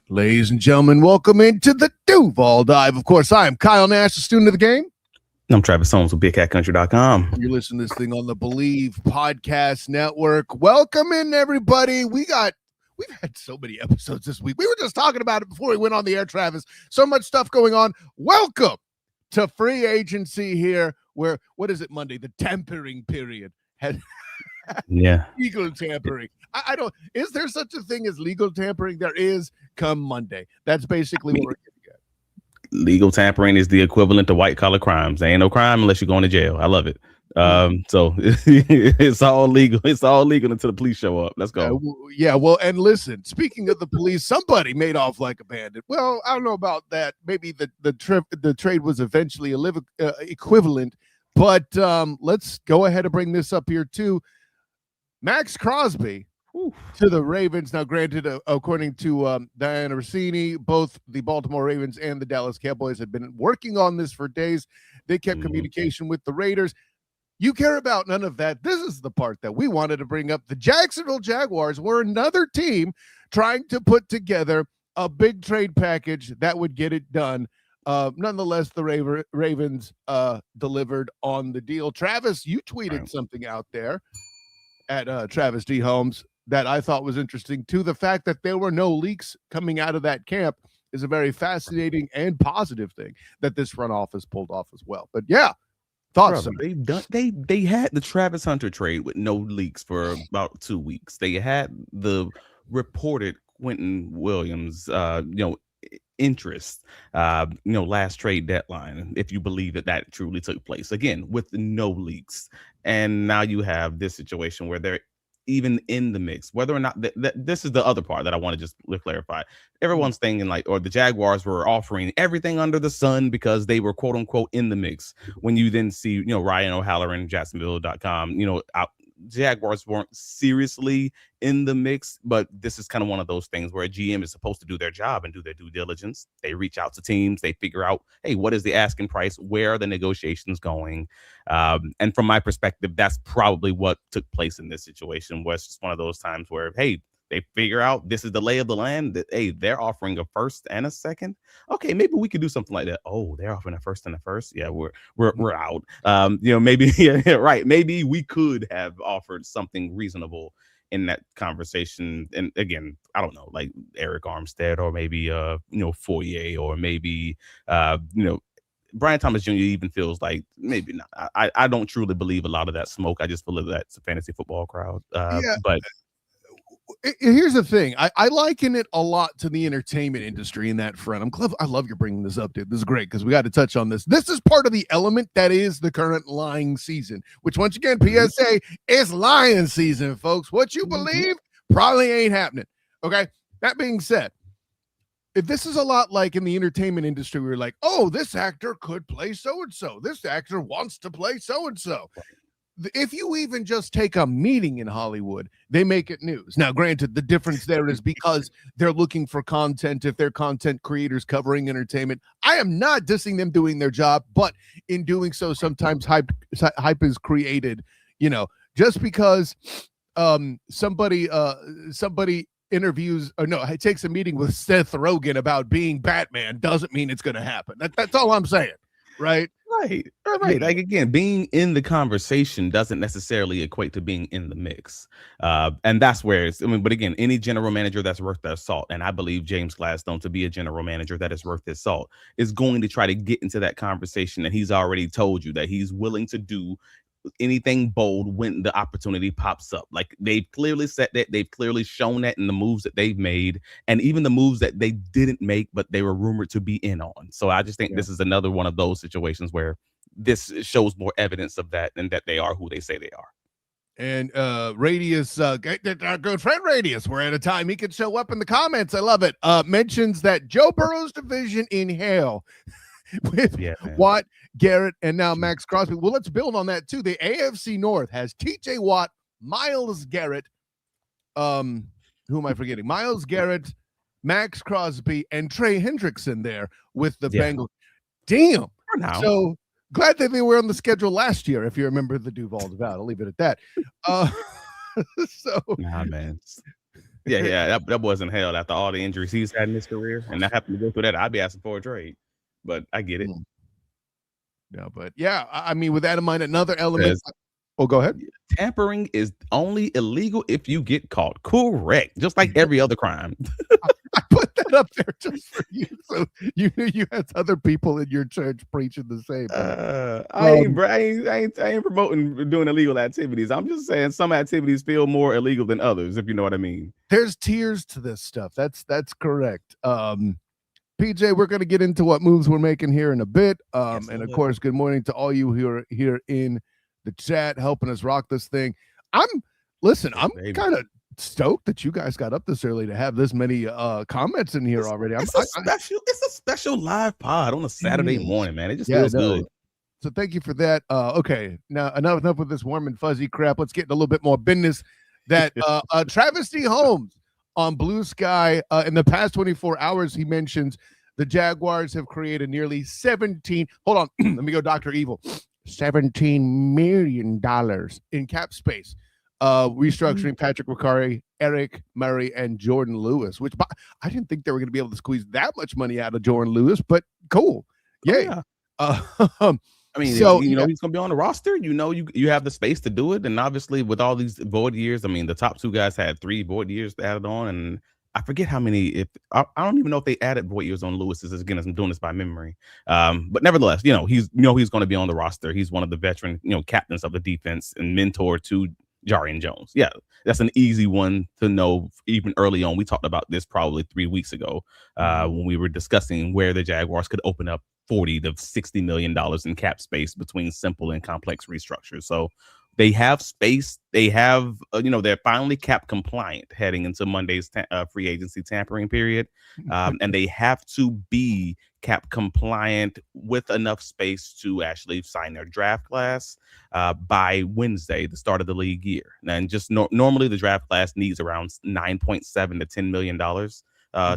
Ladies and gentlemen, welcome into the Duval Dive. Of course, I am Kyle Nash, a student of the game. I'm Travis Holmes with BigCatCountry.com. You're listening to this thing on the Believe Podcast Network. Welcome in, everybody. We've had so many episodes this week. We were just talking about it before we went on the air, Travis. So much stuff going on. Welcome to free agency here, where, what is it, Monday? The tampering period. Yeah. Legal tampering. I don't, is there such a thing as legal tampering? There is come Monday. That's basically what we're getting at. Legal tampering is the equivalent to white collar crimes. There ain't no crime unless you're going to jail. I love it. So it's all legal. It's all legal until the police show up. Let's go. Well, and listen, speaking of the police, somebody made off like a bandit. Well, I don't know about that. Maybe the trade was eventually equivalent, but let's go ahead and bring this up here too. Max Crosby to the Ravens. Now, granted, according to Diana Rossini, both the Baltimore Ravens and the Dallas Cowboys had been working on this for days. They kept communication with the Raiders. You care about none of that. This is the part that we wanted to bring up. The Jacksonville Jaguars were another team trying to put together a big trade package that would get it done. Nonetheless, the Ravens delivered on the deal. Travis, you tweeted something out there at Travis D. Holmes that I thought was interesting too. The fact that there were no leaks coming out of that camp is a very fascinating and positive thing that this front office pulled off as well. But yeah, thoughts. They had the Travis Hunter trade with no leaks for about 2 weeks. They had the reported Quentin Williams, interest, last trade deadline, if you believe that truly took place, again with no leaks. And now you have this situation where they're even in the mix, whether or not this is the other part that I want to just clarify. Everyone's thinking or the Jaguars were offering everything under the sun because they were quote unquote in the mix. When you then see, Ryan O'Halloran, Jacksonville.com, Jaguars weren't seriously in the mix, but this is kind of one of those things where a GM is supposed to do their job and do their due diligence. They reach out to teams, they figure out, hey, what is the asking price? Where are the negotiations going? And from my perspective, that's probably what took place in this situation, where it's just one of those times where, hey, they figure out this is the lay of the land, that, hey, they're offering a first and a second. Okay, maybe we could do something like that. Oh, they're offering a first and a first. Yeah, we're out. Maybe right. Maybe we could have offered something reasonable in that conversation. And again, I don't know, like Eric Armstead or maybe Foyer or maybe Brian Thomas Jr. even feels like maybe not. I don't truly believe a lot of that smoke. I just believe that's a fantasy football crowd. But here's the thing. I liken it a lot to the entertainment industry in that front. I love you bringing this up, dude. This is great because we got to touch on this. This is part of the element that is the current lying season, which once again, PSA, is lying season, folks. What you believe probably ain't happening. Okay. That being said, if this is a lot like in the entertainment industry, we're like, oh, this actor could play so-and-so. This actor wants to play so-and-so. If you even just take a meeting in Hollywood, they make it news. Now, granted, the difference there is because they're looking for content. If they're content creators covering entertainment, I am not dissing them doing their job, but in doing so, sometimes hype is created. Just because somebody interviews takes a meeting with Seth Rogen about being Batman doesn't mean it's going to happen. That's all I'm saying, right? Right. Like, again, being in the conversation doesn't necessarily equate to being in the mix. And that's where but again, any general manager that's worth their salt, and I believe James Gladstone to be a general manager that is worth his salt, is going to try to get into that conversation. And he's already told you that he's willing to do anything bold when the opportunity pops up. Like, they've clearly said that, they've clearly shown that in the moves that they've made, and even the moves that they didn't make but they were rumored to be in on. So I just think this is another one of those situations where this shows more evidence of that, and that they are who they say they are. And Radius, our good friend Radius, we're at a time he could show up in the comments. I love it. Mentions that Joe Burrow's division in hell with Watt, Garrett, and now Max Crosby. Well, let's build on that too. The AFC North has TJ Watt, Myles Garrett, who am I forgetting? Myles Garrett, Max Crosby, and Trey Hendrickson there with the Bengals. Damn. So glad that they were on the schedule last year, if you remember the Duval Dive. I'll leave it at that. Man. Yeah. That wasn't hell after all the injuries he's had in his career, and I happen to go through that. I'd be asking for a trade, but I get it. No, but yeah, I mean, with that in mind, another element. Says, Oh, go ahead. tampering is only illegal if you get caught. Correct, just like every other crime. I put that up there just for you, so you knew you had other people in your church preaching the same. I ain't promoting doing illegal activities. I'm just saying some activities feel more illegal than others, if you know what I mean. There's tiers to this stuff. That's correct. PJ, we're going to get into what moves we're making here in a bit. And of course, good morning to all you who are here in the chat helping us rock this thing. I'm kind of stoked that you guys got up this early to have this many comments in here already. It's a special live pod on a Saturday morning, man. It just feels good. So thank you for that. Okay, now enough with this warm and fuzzy crap. Let's get into a little bit more business. That Travis D. Holmes on Blue Sky in the past 24 hours, he mentions the Jaguars have created nearly 17. Hold on, let me go Dr. Evil. $17 million in cap space, restructuring Patrick McCarry, Eric Murray, and Jordan Lewis, which I didn't think they were going to be able to squeeze that much money out of Jordan Lewis, but cool. Yay. I mean, so, he's going to be on the roster. You have the space to do it. And obviously, with all these void years, I mean, the top two guys had 3 void years added on. And I forget how many. I don't even know if they added void years on Lewis's. Again, I'm doing this by memory. But nevertheless, he's going to be on the roster. He's one of the veteran, captains of the defense and mentor to Jarian Jones. Yeah, that's an easy one to know even early on. We talked about this probably 3 weeks ago when we were discussing where the Jaguars could open up $40 to $60 million in cap space between simple and complex restructures. So they have space. They have, they're finally cap compliant heading into Monday's free agency tampering period. And they have to be cap compliant with enough space to actually sign their draft class by Wednesday, the start of the league year. And just normally the draft class needs around $9.7 to $10 million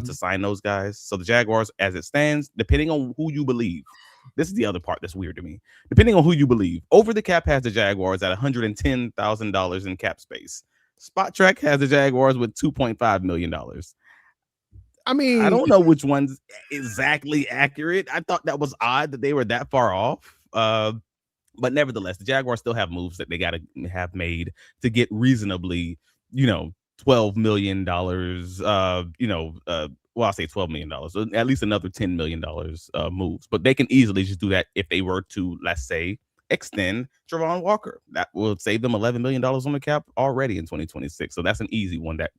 to sign those guys. So the Jaguars, as it stands, depending on who you believe, this is the other part that's weird to me. Depending on who you believe, over the cap has the Jaguars at $110,000 in cap space. Spot Track has the Jaguars with $2.5 million. I mean, I don't know which one's exactly accurate. I thought that was odd that they were that far off. But nevertheless, the Jaguars still have moves that they got to have made to get reasonably, $12 million, well, I'll say $12 million, so at least another $10 million moves. But they can easily just do that if they were to, let's say, extend Quay Walker. That will save them $11 million on the cap already in 2026. So that's an easy one that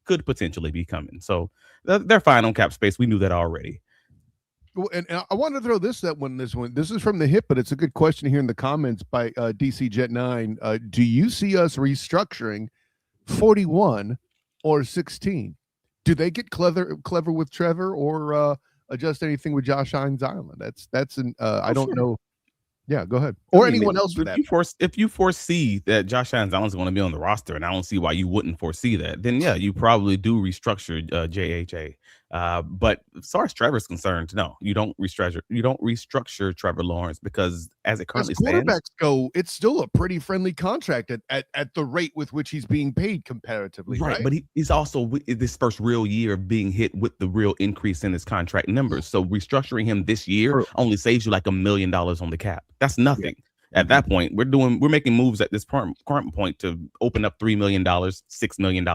could potentially be coming. So they're fine on cap space. We knew that already. Well, and I want to throw this one. This is from the hip, but it's a good question here in the comments by DC Jet 9. Do you see us restructuring 41 or 16? Do they get clever with Trevor or adjust anything with Josh Hines Island? That's an I don't know. Yeah, go ahead. Or anyone else for that. If you foresee that Josh Hines Island is going to be on the roster, and I don't see why you wouldn't foresee that, then yeah, you probably do restructure JHA. But as far as Trevor's concerned, no, you don't restructure Trevor Lawrence because as it currently stands, quarterbacks go, it's still a pretty friendly contract at the rate with which he's being paid comparatively, right? But he's also this first real year of being hit with the real increase in his contract numbers. So restructuring him this year only saves you like $1 million on the cap. That's nothing. Yeah. At that point, we're making moves at this current point to open up $3 million, $6 million.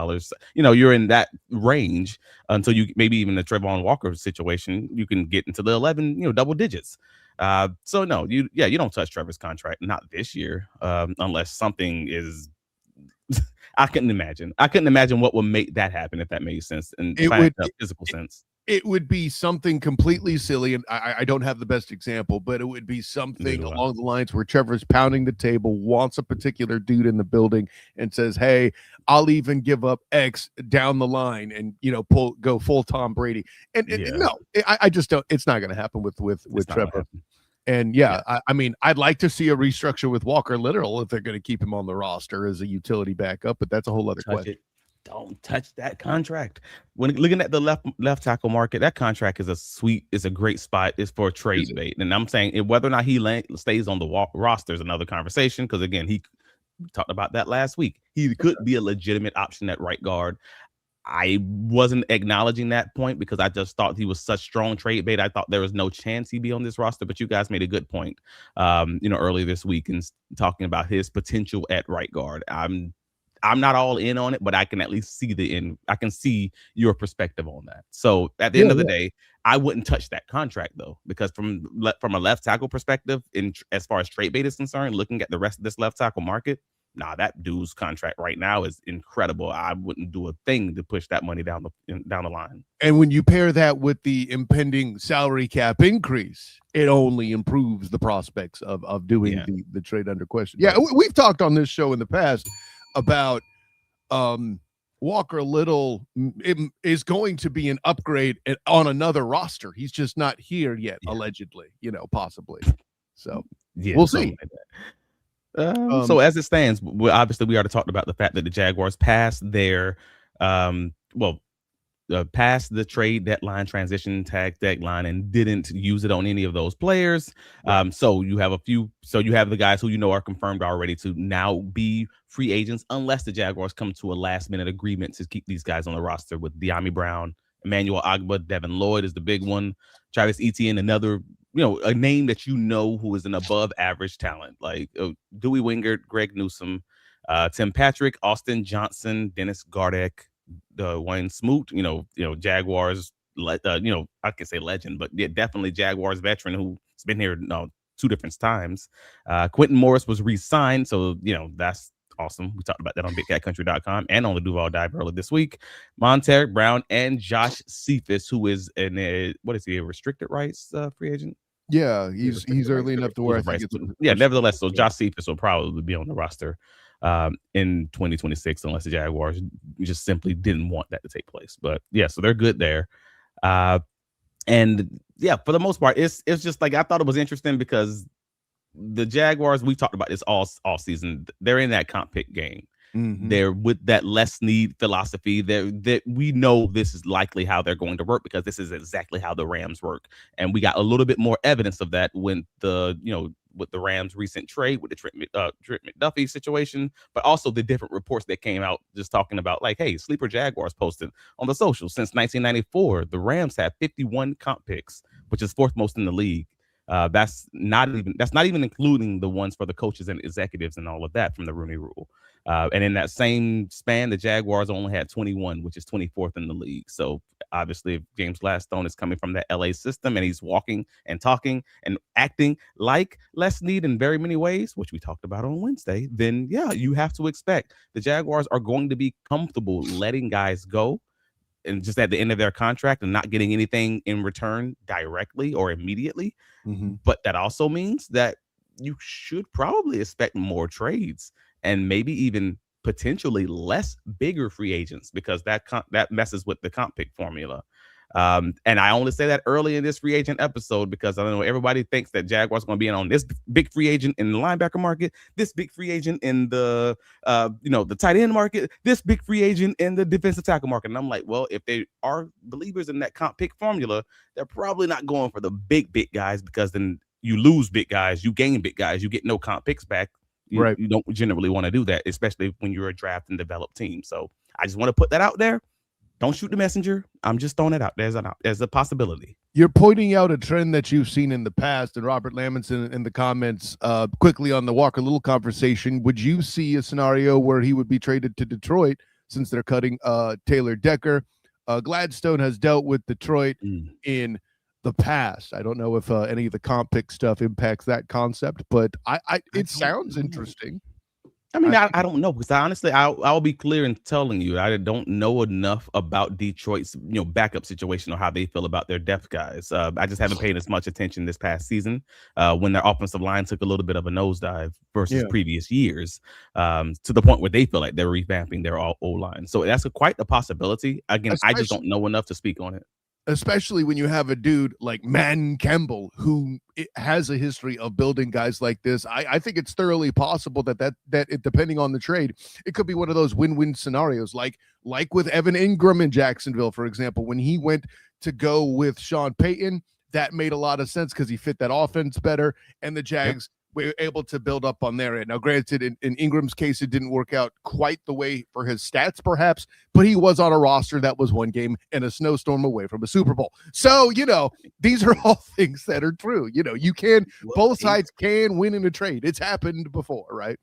You're in that range until you maybe even the Trevon Walker situation, you can get into the 11, double digits. So no, you don't touch Trevor's contract, not this year, unless something is. I couldn't imagine what would make that happen if that made sense and physical sense. It would be something completely silly, and I don't have the best example, but it would be something along the lines where Trevor's pounding the table, wants a particular dude in the building, and says, "Hey, I'll even give up X down the line," and go full Tom Brady. And no, I just don't. It's not going to happen with Trevor. And I mean, I'd like to see a restructure with Walker Literal if they're going to keep him on the roster as a utility backup, but that's a whole other question. Don't touch that contract. When looking at the left tackle market, that contract is a great spot. It's for a trade bait. And I'm saying whether or not he stays on the roster is another conversation. Because again, he talked about that last week. He could be a legitimate option at right guard. I wasn't acknowledging that point because I just thought he was such strong trade bait. I thought there was no chance he'd be on this roster, but you guys made a good point, earlier this week in talking about his potential at right guard. I'm not all in on it, but I can at least see I can see your perspective on that. So at the end of the day, I wouldn't touch that contract though, because from a left tackle perspective, as far as trade bait is concerned, looking at the rest of this left tackle market, that dude's contract right now is incredible. I wouldn't do a thing to push that money down the line. And when you pair that with the impending salary cap increase, it only improves the prospects of doing the trade under question. Yeah, we've talked on this show in the past about Walker Little is going to be an upgrade on another roster. He's just not here yet, allegedly, possibly. So we'll see. Like so as it stands, obviously we already talked about the fact that the Jaguars passed their past the trade deadline, transition tag deadline, and didn't use it on any of those players. So you have the guys who are confirmed already to now be free agents, unless the Jaguars come to a last minute agreement to keep these guys on the roster, with Diami Brown, Emmanuel Ogbah, Devin Lloyd is the big one, Travis Etienne, another a name that who is an above average talent, like Dewey Wingert, Greg Newsome, Tim Patrick, Austin Johnson, Dennis Gardeck, Wayne Smoot, Jaguars, I can say legend, but definitely Jaguars veteran who's been here 2 different times. Quentin Morris was re-signed, so that's awesome. We talked about that on BigCatCountry.com and on the Duval Dive earlier this week. Montaric Brown and Josh Cephas, who is a restricted rights free agent. Yeah, he's early enough to where I think it's nevertheless, so Josh Cephas will probably be on the roster in 2026 unless the Jaguars just simply didn't want that to take place. But so they're good there. And for the most part, it's just like, I thought it was interesting because the Jaguars, we talked about this all season, they're in that comp pick game. Mm-hmm. They're with that less need philosophy. That we know this is likely how they're going to work, because this is exactly how the Rams work, and we got a little bit more evidence of that when with the Rams' recent trade with the Trent McDuffie situation, but also the different reports that came out just talking about, like, hey, Sleeper Jaguars posted on the social, since 1994, the Rams have 51 comp picks, which is 4th most in the league. That's not even including the ones for the coaches and executives and all of that from the Rooney Rule. And in that same span, the Jaguars only had 21, which is 24th in the league. So obviously, if James Gladstone is coming from that LA system and he's walking and talking and acting like Les Snead in very many ways, which we talked about on Wednesday, then you have to expect the Jaguars are going to be comfortable letting guys go and just at the end of their contract and not getting anything in return directly or immediately. Mm-hmm. But that also means that you should probably expect more trades and maybe even potentially less bigger free agents, because that messes with the comp pick formula. And I only say that early in this free agent episode because I know everybody thinks that Jaguars going to be in on this big free agent in the linebacker market, this big free agent in the the tight end market, this big free agent in the defensive tackle market. And I'm like, well, if they are believers in that comp pick formula, they're probably not going for the big guys, because then you lose big guys, you gain big guys, you get no comp picks back. You don't generally want to do that, especially when you're a draft and develop team. So I just want to put that out there. Don't shoot the messenger. I'm just throwing it out. There's a possibility. You're pointing out a trend that you've seen in the past, and Robert Lammonson in the comments quickly on the Walker Little conversation. Would you see a scenario where he would be traded to Detroit since they're cutting Taylor Decker? Gladstone has dealt with Detroit in the past. I don't know if any of the comp pick stuff impacts that concept, but it sounds interesting. I mean, I don't know, because honestly, I'll be clear in telling you, I don't know enough about Detroit's backup situation or how they feel about their depth guys. I just haven't paid as much attention this past season when their offensive line took a little bit of a nosedive versus previous years, to the point where they feel like they're revamping their O-line. So that's quite a possibility. Again, I just don't know enough to speak on it. Especially when you have a dude like Man Campbell who has a history of building guys like this. I think it's thoroughly possible that it, depending on the trade, it could be one of those win-win scenarios, like with Evan Ingram in Jacksonville, for example. When he went to go with Sean Payton, that made a lot of sense because he fit that offense better, and the Jags were able to build up on their end. Now, granted, in Ingram's case, it didn't work out quite the way for his stats, perhaps, but he was on a roster that was one game and a snowstorm away from a Super Bowl. So, these are all things that are true. Both sides can win in a trade. It's happened before, right?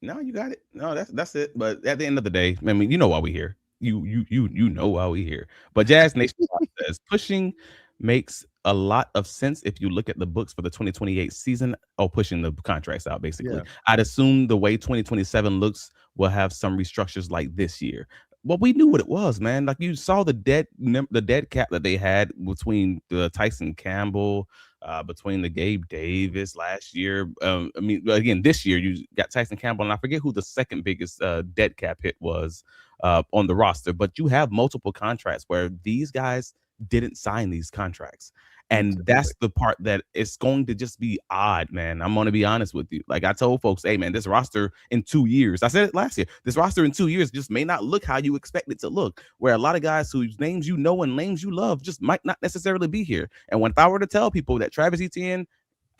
No, you got it. No, that's it. But at the end of the day, I mean, you know why we here. You know why we here. But Jazz Nation says pushing makes a lot of sense if you look at the books for the 2028 season or pushing the contracts out, basically. Yeah. I'd assume the way 2027 looks will have some restructures like this year. Well, we knew what it was, man. Like you saw the dead cap that they had between the Tyson Campbell, between the Gabe Davis last year. I mean, again, this year you got Tyson Campbell, and I forget who the second biggest dead cap hit was on the roster. But you have multiple contracts where these guys didn't sign these contracts. And that's the part that it's going to just be odd, man. I'm going to be honest with you. Like I told folks, hey, man, this roster in 2 years, I said it last year, this roster in 2 years just may not look how you expect it to look, where a lot of guys whose names you know and names you love just might not necessarily be here. And if I were to tell people that Travis Etienne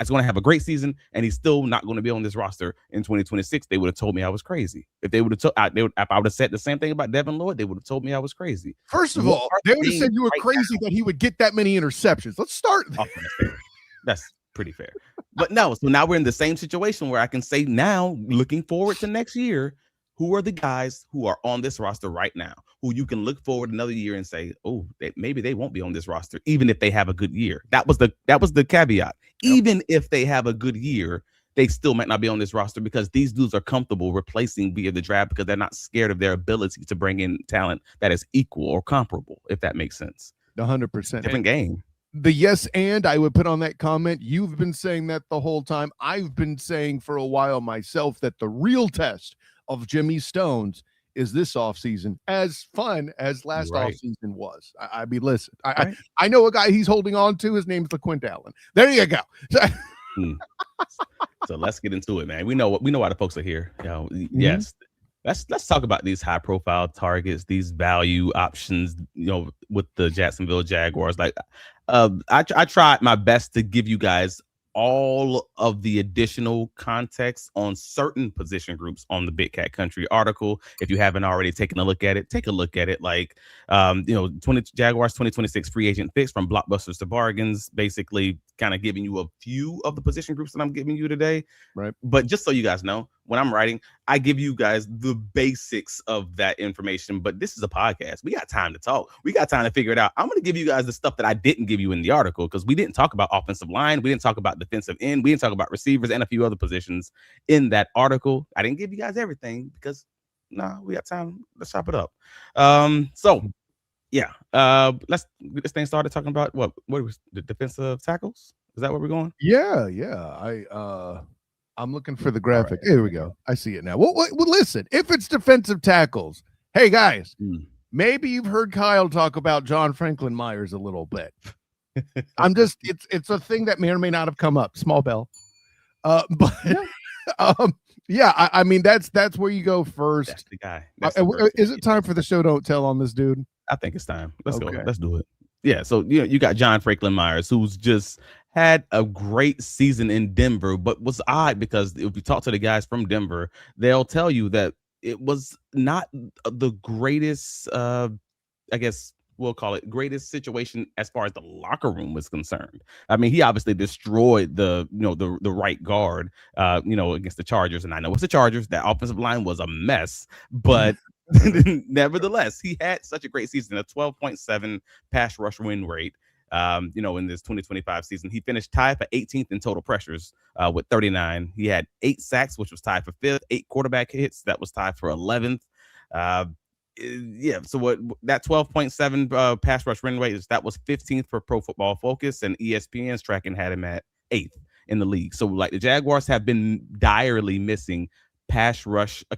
is going to have a great season and he's still not going to be on this roster in 2026, they would have told me I was crazy. If they would have if I would have said the same thing about Devin Lloyd, they would have told me I was crazy. First of all, they would have said you were crazy that he would get that many interceptions. Let's start there. That's pretty fair. But no, so now we're in the same situation where I can say now, looking forward to next year, who are the guys who are on this roster right now, who you can look forward another year and say, oh, maybe they won't be on this roster, even if they have a good year. That was the caveat. Yep. Even if they have a good year, they still might not be on this roster because these dudes are comfortable replacing via the draft because they're not scared of their ability to bring in talent that is equal or comparable, if that makes sense. 100%. Different game. The yes and I would put on that comment. You've been saying that the whole time. I've been saying for a while myself that the real test of Jimmy Stones is this offseason, as fun as last offseason was. I mean, listen, I know a guy he's holding on to. His name's LaQuint Allen. There you go. So let's get into it, man. We know why the folks are here. Yes. Let's talk about these high profile targets, these value options, with the Jacksonville Jaguars. Like, I tried my best to give you guys all of the additional context on certain position groups on the Big Cat Country article. If you haven't already taken a look at it, take a look at it. Like, Jaguars 2026 free agent picks from blockbusters to bargains, basically kind of giving you a few of the position groups that I'm giving you today. Right. But just so you guys know, when I'm writing, I give you guys the basics of that information. But this is a podcast. We got time to talk. We got time to figure it out. I'm going to give you guys the stuff that I didn't give you in the article because we didn't talk about offensive line. We didn't talk about defensive end. We didn't talk about receivers and a few other positions in that article. I didn't give you guys everything because we got time. Let's chop it up. Let's get this thing started talking about what was the defensive tackles. Is that where we're going? Yeah. I'm looking for the graphic. Right. Here we go. I see it now. Well, listen, if it's defensive tackles, hey guys, maybe you've heard Kyle talk about John Franklin Meyers a little bit. It's a thing that may or may not have come up. Small bell. I mean, that's where you go first. That's the guy. Is it time for the show don't tell on this dude? I think it's time. Let's go. Let's do it. Yeah. So you got John Franklin Meyers, who's just had a great season in Denver, but was odd because if you talk to the guys from Denver, they'll tell you that it was not the greatest, I guess we'll call it greatest situation as far as the locker room was concerned. I mean, he obviously destroyed the right guard, against the Chargers. And I know it's the Chargers. That offensive line was a mess, but nevertheless, he had such a great season, a 12.7 pass rush win rate. In this 2025 season, he finished tied for 18th in total pressures with 39. He had 8 sacks, which was tied for 5th, 8 quarterback hits, that was tied for 11th. So what that 12.7 pass rush win rate is, that was 15th for Pro Football Focus, and ESPN's tracking had him at 8th in the league. So like the Jaguars have been direly missing a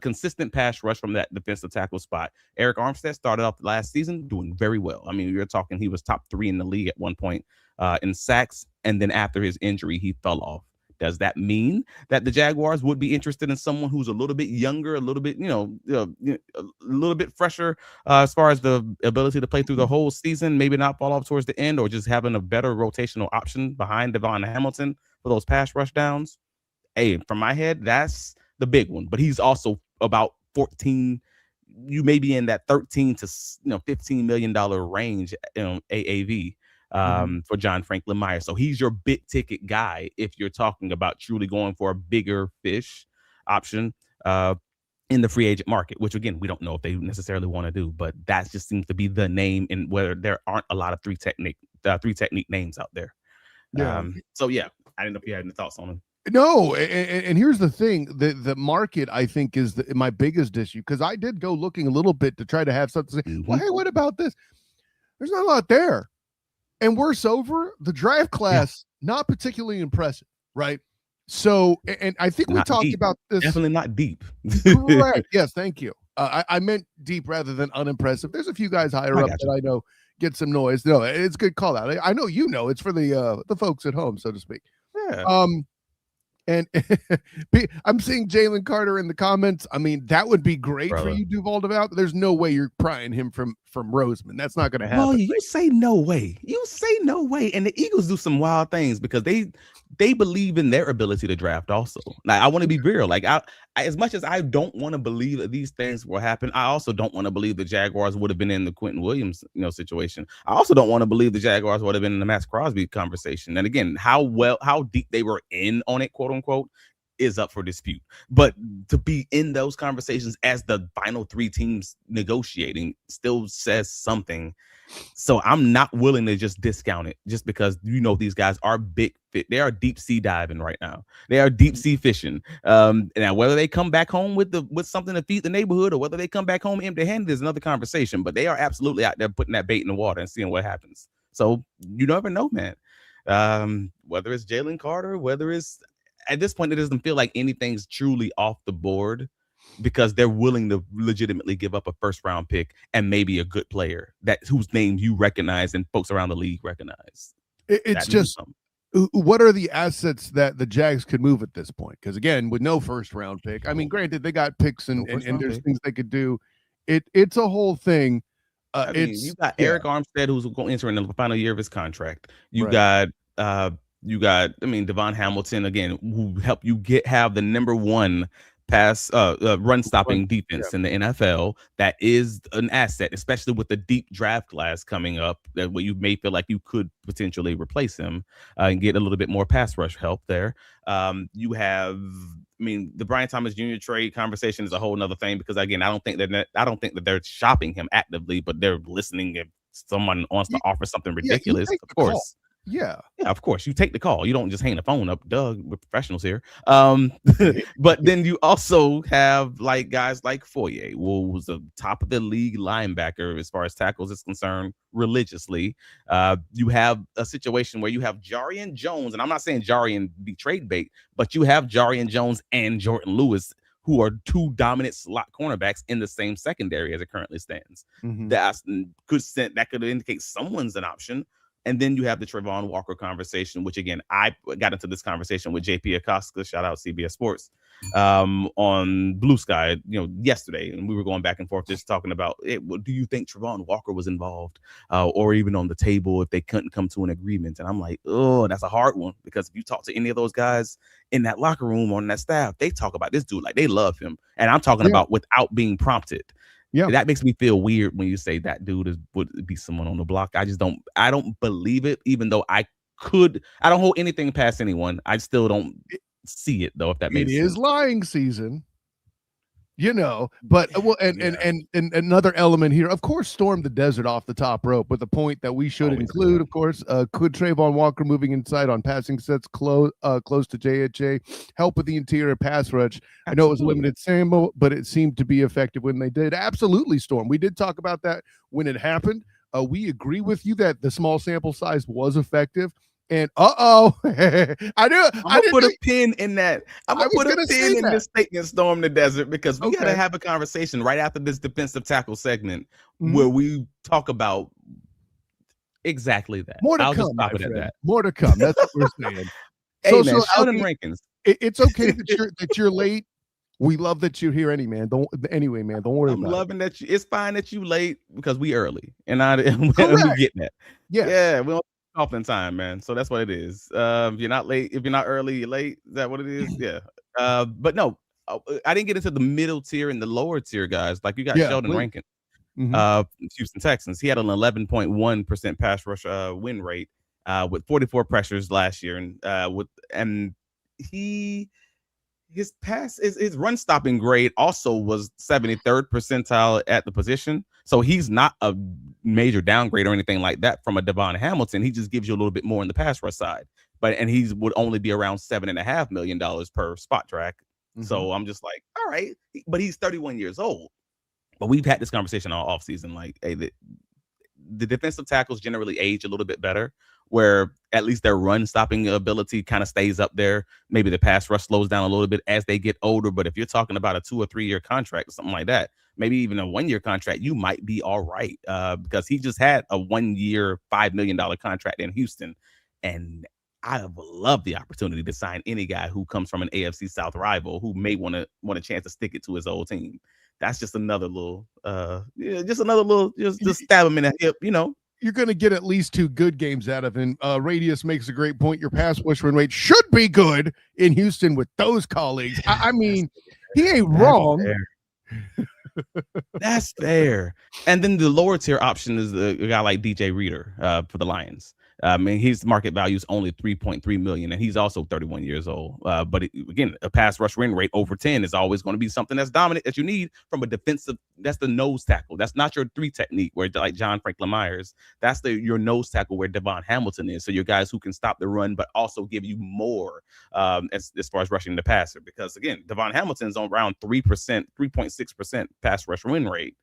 consistent pass rush from that defensive tackle spot. Eric Armstead started off last season doing very well. I mean, you're talking he was top 3 in the league at one point in sacks, and then after his injury, he fell off. Does that mean that the Jaguars would be interested in someone who's a little bit younger, a little bit, a little bit fresher as far as the ability to play through the whole season, maybe not fall off towards the end, or just having a better rotational option behind Devon Hamilton for those pass rush downs? hey, from my head, that's the big one. But he's also about 14. You may be in that 13 to $15 million range, AAV for John Franklin Meyers. So he's your big ticket guy if you're talking about truly going for a bigger fish option in the free agent market, which again, we don't know if they necessarily want to do, but that just seems to be the name, and whether there aren't a lot of three technique names out there. Yeah. So yeah, I didn't know if you had any thoughts on him. No, and here's the thing: the market, I think, is my biggest issue, because I did go looking a little bit to try to have something to say. Well, hey, what about this? There's not a lot there, and worse over the draft class, not particularly impressive, right? So, and I think we talked about this. Definitely not deep. Correct. Yes, thank you. I meant deep rather than unimpressive. There's a few guys higher up that I know get some noise. No, it's a good call out. I know it's for the folks at home, so to speak. Yeah. And I'm seeing Jalen Carter in the comments. I mean, that would be great for you, Duval. There's no way you're prying him from Roseman. That's not going to happen. Well, you say no way. And the Eagles do some wild things because they believe in their ability to draft also. Like, I want to be real. Like, I as much as I don't want to believe that these things will happen, I also don't want to believe the Jaguars would have been in the Quentin Williams, situation. I also don't want to believe the Jaguars would have been in the Max Crosby conversation. And again, how deep they were in on it, quote unquote, is up for dispute. But to be in those conversations as the final three teams negotiating still says something. So I'm not willing to just discount it just because these guys are big fit. They are deep sea diving right now. They are deep sea fishing. Now whether they come back home with something to feed the neighborhood or whether they come back home empty-handed is another conversation. But they are absolutely out there putting that bait in the water and seeing what happens. So you never know, man. Whether it's Jalen Carter, whether it's at this point, it doesn't feel like anything's truly off the board because they're willing to legitimately give up a first-round pick and maybe a good player whose name you recognize and folks around the league recognize. It's just, what are the assets that the Jags could move at this point? Because again, with no first-round pick, I mean, granted, they got picks and there's things they could do. It's a whole thing. You got Eric Armstead, who's going to enter in the final year of his contract. You got Devon Hamilton, again, who helped you have the number one run stopping defense in the NFL. That is an asset, especially with the deep draft class coming up, that you may feel like you could potentially replace him and get a little bit more pass rush help there. You have, the Brian Thomas Jr. trade conversation is a whole nother thing because again, I don't think that they're shopping him actively, but they're listening if someone wants to offer something ridiculous. Of course. Yeah, of course. You take the call. You don't just hang the phone up. Doug, we're professionals here. But then you also have guys like Foye, who was the top of the league linebacker as far as tackles is concerned religiously. You have a situation where you have Jarian Jones, and I'm not saying Jarian be trade bait, but you have Jarian Jones and Jordan Lewis, who are two dominant slot cornerbacks in the same secondary as it currently stands. That could indicate someone's an option. And then you have the Trevon Walker conversation, which again, I got into this conversation with JP Acosta, shout out CBS Sports, on Blue Sky, yesterday. And we were going back and forth just talking about do you think Trevon Walker was involved or even on the table if they couldn't come to an agreement? And I'm like, oh, that's a hard one, because if you talk to any of those guys in that locker room on that staff, they talk about this dude like they love him. And I'm talking about without being prompted. Yeah, that makes me feel weird when you say that dude would be someone on the block. I don't believe it, even though I don't hold anything past anyone. I still don't see it though, if that makes sense. It is lying season. But and another element here, of course, storm the desert off the top rope, but the point that we should include, of course, could Trayvon Walker moving inside on passing sets close to JHA help with the interior pass rush? I know it was limited sample, but it seemed to be effective when they did. Absolutely, Storm. We did talk about that when it happened. We agree with you that the small sample size was effective. And I didn't put a pin in that. I'm gonna put a pin in this statement, Storm the Desert, because we gotta have a conversation right after this defensive tackle segment where we talk about exactly that. More to I'll come, just stop it at that. More to come. That's what we're saying. So Sheldon Rankins. It's okay that you're late. We love that you're here anyway, man. Don't worry about it. I'm loving that it's fine that you late because we early. And we get that. Yeah. We don't off in time, man. So that's what it is. If you're not late, if you're not early, you're late. Is that what it is? Yeah. But no, I didn't get into the middle tier and the lower tier guys. Like you got Sheldon Rankins, Houston Texans. He had an 11.1% pass rush win rate with 44 pressures last year, and his run stopping grade also was 73rd percentile at the position. So he's not a major downgrade or anything like that from a Devon Hamilton. He just gives you a little bit more on the pass rush side. And he would only be around $7.5 million per spot track. So I'm just like, all right, but he's 31 years old. But we've had this conversation all offseason. Like, hey, the defensive tackles generally age a little bit better, where at least their run stopping ability kind of stays up there. Maybe the pass rush slows down a little bit as they get older. But if you're talking about a 2 or 3 year contract or something like that, maybe even a 1 year contract, you might be all right, because he just had a 1 year, $5 million contract in Houston. And I would love the opportunity to sign any guy who comes from an AFC South rival who may want a chance to stick it to his old team. That's just another little, just stab him in the hip, You're going to get at least 2 good games out of him. Radius makes a great point. Your pass rush run rate should be good in Houston with those colleagues. I mean, he ain't wrong. That's fair. And then the lower tier option is a guy like DJ Reader for the Lions. His market value is only $3.3 million, and he's also 31 years old. But again, a pass rush win rate over 10 is always going to be something that's dominant that you need from a defensive. That's the nose tackle. That's not your 3 technique where like John Franklin Myers. That's your nose tackle where Devon Hamilton is. So your guys who can stop the run, but also give you more as far as rushing the passer. Because again, Devon Hamilton's on around 3.6% pass rush win rate.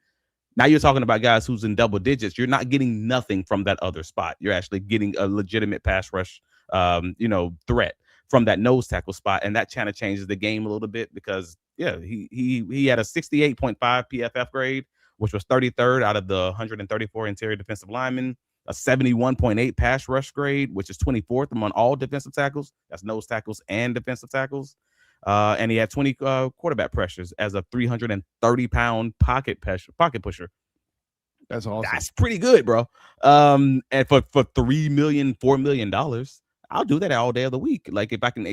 Now you're talking about guys who's in double digits. You're not getting nothing from that other spot. You're actually getting a legitimate pass rush, threat from that nose tackle spot, and that kind of changes the game a little bit because, he had a 68.5 PFF grade, which was 33rd out of the 134 interior defensive linemen, a 71.8 pass rush grade, which is 24th among all defensive tackles. That's nose tackles and defensive tackles. And he had 20 quarterback pressures as a 330-pound pocket pusher. That's awesome. That's pretty good, bro. And for $4 million, I'll do that all day of the week. Like if I can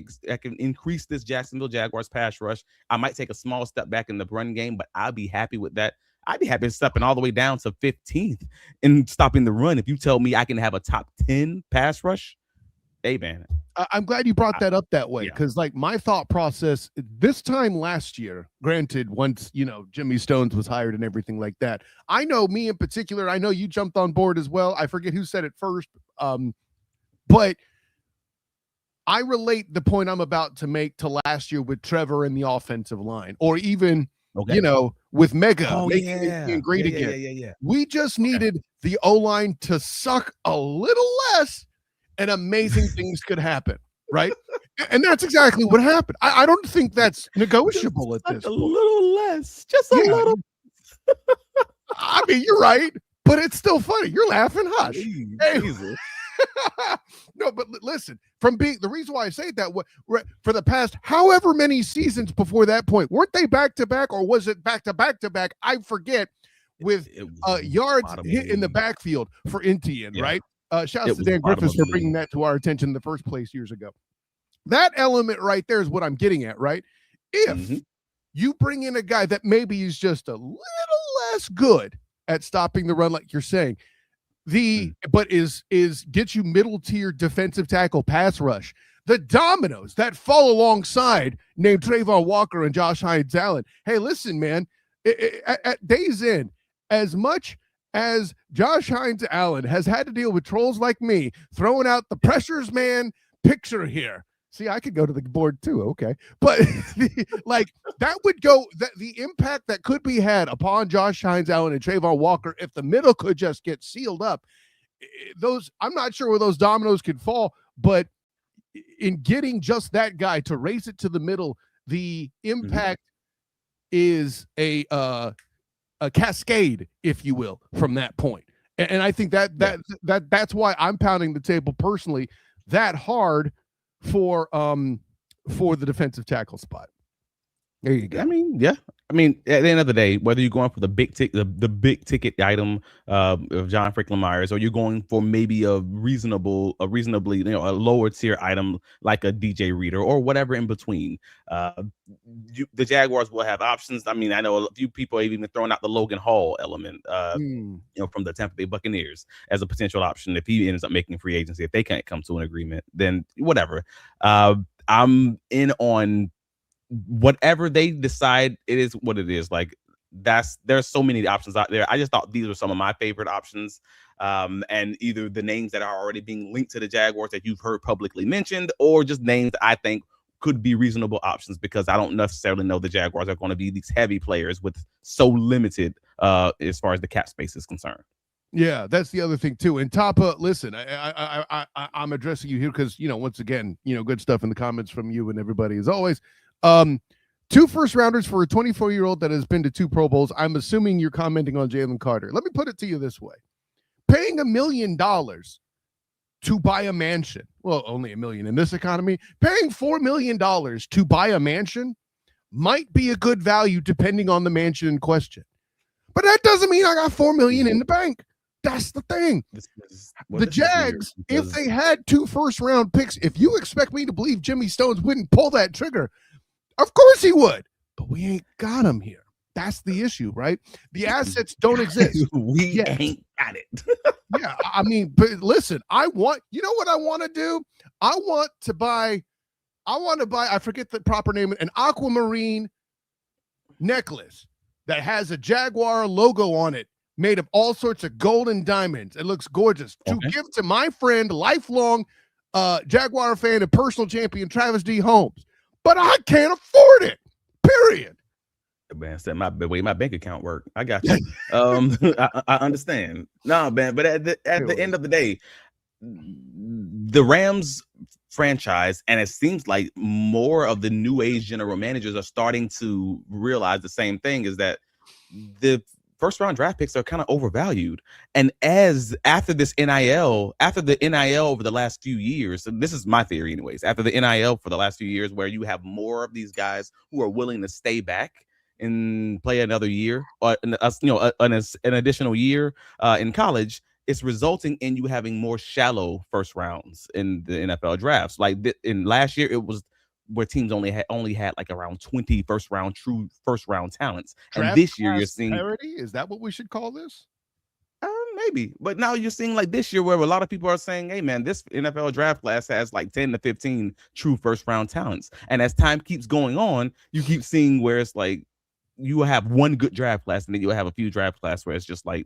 increase this Jacksonville Jaguars pass rush, I might take a small step back in the run game, but I'll be happy with that. I'd be happy stepping all the way down to 15th and stopping the run. If you tell me I can have a top 10 pass rush, hey, man. I'm glad you brought that up that way because, like, my thought process this time last year, granted, once, Jimmy Stones was hired and everything like that, I know me in particular, I know you jumped on board as well. I forget who said it first, but I relate the point I'm about to make to last year with Trevor and the offensive line, or even, with Mega being great again. Yeah. We just needed the O-line to suck a little less, and amazing things could happen, right? And that's exactly what happened. I don't think that's negotiable at this point. A little less, just a little. I mean, you're right, but it's still funny. You're laughing, hush. Hey. No, but listen, the reason why I say that for the past however many seasons before that point, weren't they back to back, or was it back to back? I forget. With yards hit in the backfield for Etienne, right? Shouts to Dan Griffiths for bringing that to our attention in the first place years ago. That element right there is what I'm getting at, right? If you bring in a guy that maybe is just a little less good at stopping the run, like you're saying, but gets you middle tier defensive tackle pass rush, the dominoes that fall alongside named Quay Walker and Josh Hines-Allen. Hey, listen, man, at day's end, as much as Josh Hines-Allen has had to deal with trolls like me throwing out the pressures man picture here. See, I could go to the board too. Okay. But that would go, the impact that could be had upon Josh Hines-Allen and Trayvon Walker, if the middle could just get sealed up, I'm not sure where those dominoes could fall, but in getting just that guy to raise it to the middle, the impact is a cascade, if you will, from that point. And I think that's why I'm pounding the table personally that hard for the defensive tackle spot. There you go. I mean, yeah. I mean, at the end of the day, whether you're going for the big ticket item of John Franklin Myers, or you're going for maybe a reasonably, a lower tier item like a DJ Reader or whatever in between, the Jaguars will have options. I mean, I know a few people have even thrown out the Logan Hall element, from the Tampa Bay Buccaneers as a potential option if he ends up making free agency. If they can't come to an agreement, then whatever. I'm in on whatever they decide. It is what it is. Like, there's so many options out there. I just thought these were some of my favorite options, and either the names that are already being linked to the Jaguars that you've heard publicly mentioned, or just names that I think could be reasonable options, because I don't necessarily know the Jaguars are going to be these heavy players with so limited as far as the cap space is concerned. Yeah, that's the other thing too. And Tapa, listen, I'm addressing you here because, once again, good stuff in the comments from you and everybody as always. 2 first rounders for a 24-year-old that has been to 2 Pro Bowls. I'm assuming you're commenting on Jalen Carter. Let me put it to you this way. Paying $1 million to buy a mansion. Well, only $1 million in this economy. Paying $4 million to buy a mansion might be a good value depending on the mansion in question. But that doesn't mean I got $4 million in the bank. That's the thing. The Jags, if they had 2 first-round picks, if you expect me to believe Jimmy Stones wouldn't pull that trigger, of course he would. But we ain't got him here. That's the issue, right? The assets don't exist. We ain't got it. Yeah, I mean, but listen, what I want to do? I want to buy, I forget the proper name, an aquamarine necklace that has a Jaguar logo on it, made of all sorts of gold and diamonds. It looks gorgeous. To give to my friend, lifelong Jaguar fan and personal champion, Travis D. Holmes. But I can't afford it, period. Man, said the way my bank account work. I got you. I understand. No, man, but at the end of the day, the Rams franchise, and it seems like more of the new age general managers are starting to realize the same thing, is that the first round draft picks are kind of overvalued. And after the NIL over the last few years, and this is my theory anyways, after the NIL for the last few years, where you have more of these guys who are willing to stay back and play another year, or an additional year in college, it's resulting in you having more shallow first rounds in the NFL drafts. Like in last year, it was where teams only had like around 20 true first round talents. Draft and this year you're seeing parity. Is that what we should call this? Maybe, but now you're seeing like this year where a lot of people are saying, hey man, this NFL draft class has like 10 to 15 true first round talents. And as time keeps going on, you keep seeing where it's like you have one good draft class, and then you'll have a few draft class where it's just like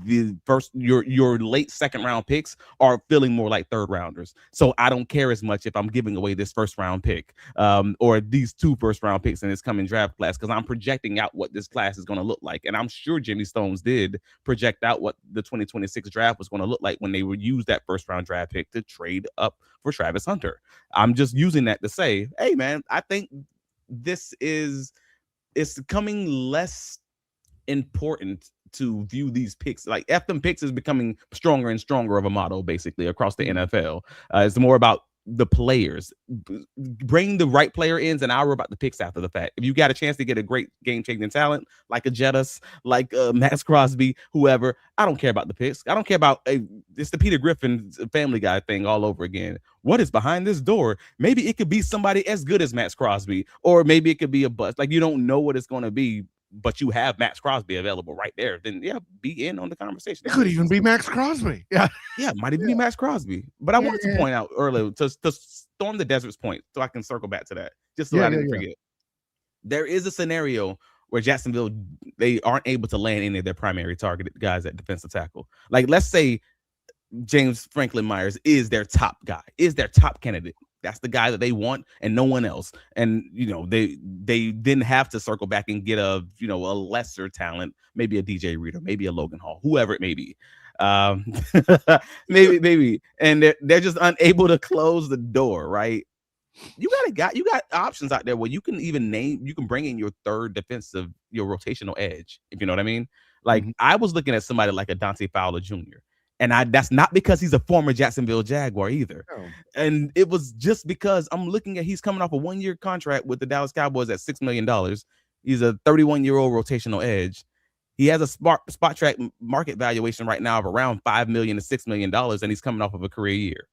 the first your late second round picks are feeling more like third rounders. So I don't care as much if I'm giving away this first round pick or these 2 first round picks in this coming draft class, because I'm projecting out what this class is going to look like. And I'm sure Jimmy Stones did project out what the 2026 draft was going to look like when they would use that first round draft pick to trade up for Travis Hunter. I'm just using that to say, hey man, I think it's becoming less important to view these picks like F them picks is becoming stronger and stronger of a motto basically across the NFL. It's more about the players, bring the right player in, and I'll worry about the picks after the fact. If you got a chance to get a great game-changing talent like a Jettis, like Max Crosby, whoever, I don't care about the picks. I don't care about it's the Peter Griffin Family Guy thing all over again. What is behind this door? Maybe it could be somebody as good as Max Crosby, or maybe it could be a bust. Like, you don't know what it's going to be, but you have Max Crosby available right there, then be in on the conversation. It could even be Max Crosby. Yeah, might even be Max Crosby. But I wanted to point out earlier to storm the desert's point, so I can circle back to that, just so I didn't forget. There is a scenario where Jacksonville, they aren't able to land any of their primary targeted guys at defensive tackle. Like, let's say James Franklin Myers is their top guy, is their top candidate. That's the guy that they want and no one else. And, they didn't have to circle back and get a lesser talent, maybe a DJ Reader, maybe a Logan Hall, whoever it may be. maybe. And they're just unable to close the door, right? You got options out there where you can bring in your third defensive, your rotational edge, if you know what I mean. Like, I was looking at somebody like a Dante Fowler Jr., and that's not because he's a former Jacksonville Jaguar either. Oh. And it was just because I'm looking at, he's coming off a 1-year contract with the Dallas Cowboys at $6 million. He's a 31-year-old rotational edge. He has a spot track market valuation right now of around $5 million to $6 million, and he's coming off of a career year.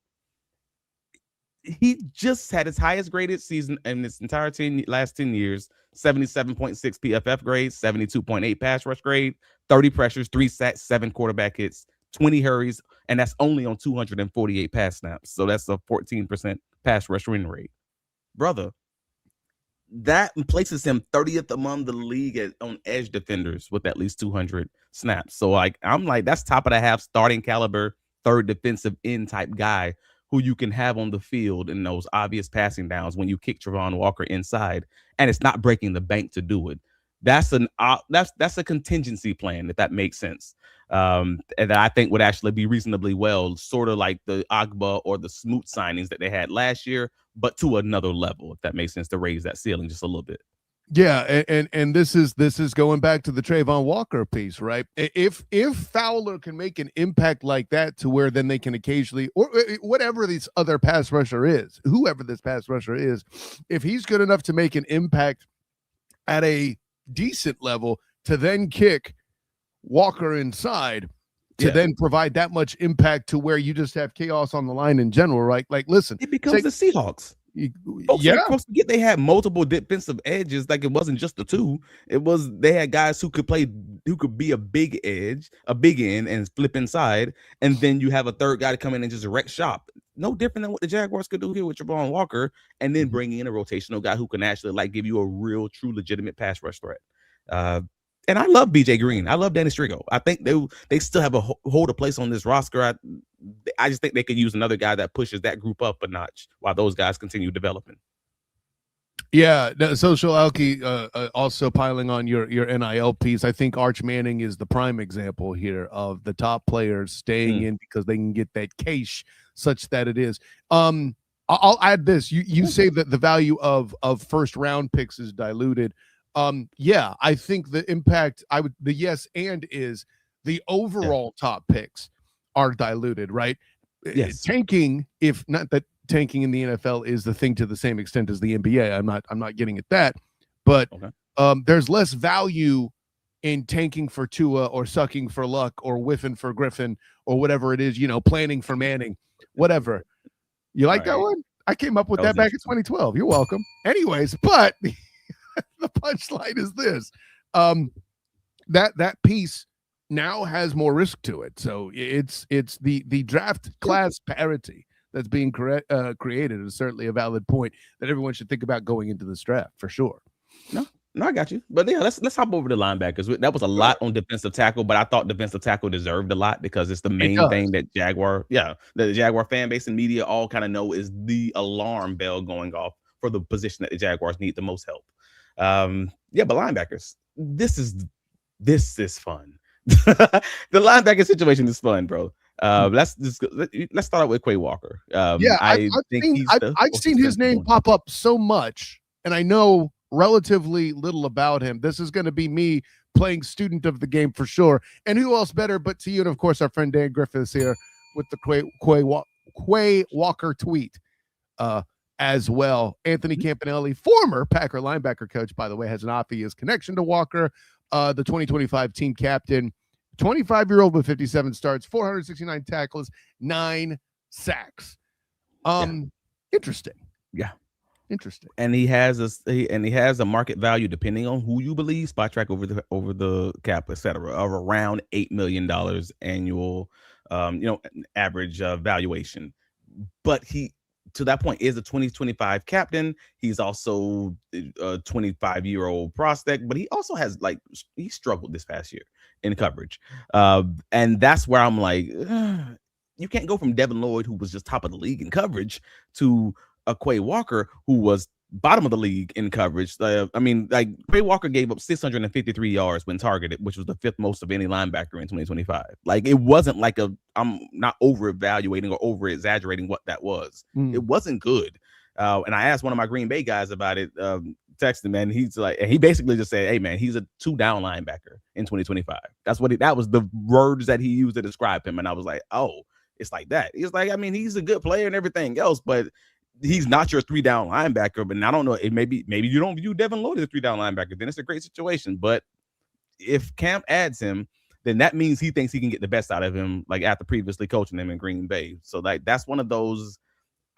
He just had his highest graded season in his entire last 10 years, 77.6 PFF grade, 72.8 pass rush grade, 30 pressures, 3 sacks, 7 quarterback hits, 20 hurries, and that's only on 248 pass snaps. So that's a 14% pass rush win rate. Brother, that places him 30th among the league on edge defenders with at least 200 snaps. So I'm like, that's top of the half starting caliber, third defensive end type guy who you can have on the field in those obvious passing downs when you kick Tremaine Walker inside, and it's not breaking the bank to do it. That's a contingency plan, if that makes sense. And that I think would actually be reasonably well, sort of like the Agba or the Smoot signings that they had last year, but to another level, if that makes sense, to raise that ceiling just a little bit. Yeah, and this is going back to the Trayvon Walker piece, right? If Fowler can make an impact like that to where then they can occasionally, or whatever this other pass rusher is, whoever this pass rusher is, if he's good enough to make an impact at a decent level to then kick Walker inside to then provide that much impact to where you just have chaos on the line in general, right? Like, listen, it becomes the Seahawks. They had multiple defensive edges. Like, it wasn't just the two. They had guys who could be a big edge, a big end, and flip inside. And then you have a third guy to come in and just wreck shop. No different than what the Jaguars could do here with Tremaine Walker, and then bringing in a rotational guy who can actually give you a real, true, legitimate pass rush threat. And I love BJ Green. I love Danny Strigo. I think they still have a hold a place on this roster. I just think they could use another guy that pushes that group up a notch while those guys continue developing. Yeah, Social Alki also piling on your NIL piece. I think Arch Manning is the prime example here of the top players staying in because they can get that cash such that it is. I'll add this. You say that the value of first round picks is diluted. Yeah, I think the impact the yes and is the overall top picks are diluted, right? Yes. Tanking, if not that tanking in the NFL is the thing to the same extent as the NBA. I'm not getting at that, but there's less value in tanking for Tua or sucking for Luck or whiffing for Griffin or whatever it is, planning for Manning, whatever. You like that one? I came up with that back in 2012. You're welcome. Anyways, but the punchline is this: that piece now has more risk to it. So it's the draft class parity that's being created is certainly a valid point that everyone should think about going into this draft for sure. No, I got you. But yeah, let's hop over to linebackers. That was a lot on defensive tackle, but I thought defensive tackle deserved a lot because it's the main thing that the Jaguar fan base and media all kind of know is the alarm bell going off for the position that the Jaguars need the most help. But linebackers, this is fun. The linebacker situation is fun, bro. Let's start out with Quay Walker. I've seen his name pop up so much, and I know relatively little about him. This is going to be me playing student of the game for sure. And who else better but to you, and of course our friend Dan Griffiths here with the Quay Walker tweet as well. Anthony Campanelli, former Packer linebacker coach, by the way, has an obvious connection to Walker, the 2025 team captain, 25-year-old with 57 starts, 469 tackles, 9 sacks. Interesting. Yeah. Interesting. And he has a market value, depending on who you believe, spot track over the cap, etc., of around $8 million annual average valuation. But he, to that point, is a 2025 captain. He's also a 25-year-old prospect, but he also has he struggled this past year in coverage. And that's where I'm like, you can't go from Devin Lloyd, who was just top of the league in coverage, to a Quay Walker, who was bottom of the league in coverage. Quay Walker gave up 653 yards when targeted, which was the 5th most of any linebacker in 2025. It wasn't I'm not over-evaluating or over-exaggerating what that was. It wasn't good. And I asked one of my Green Bay guys about it, texted him, and he basically just said, hey man, he's a 2-down linebacker in 2025. That was the words that he used to describe him. And I was like, oh, it's like that. He's like, he's a good player and everything else, but he's not your 3-down linebacker. But I don't know. It maybe you don't view Devin Lloyd as a 3-down linebacker. Then it's a great situation. But if Camp adds him, then that means he thinks he can get the best out of him, like after previously coaching him in Green Bay. So like that's one of those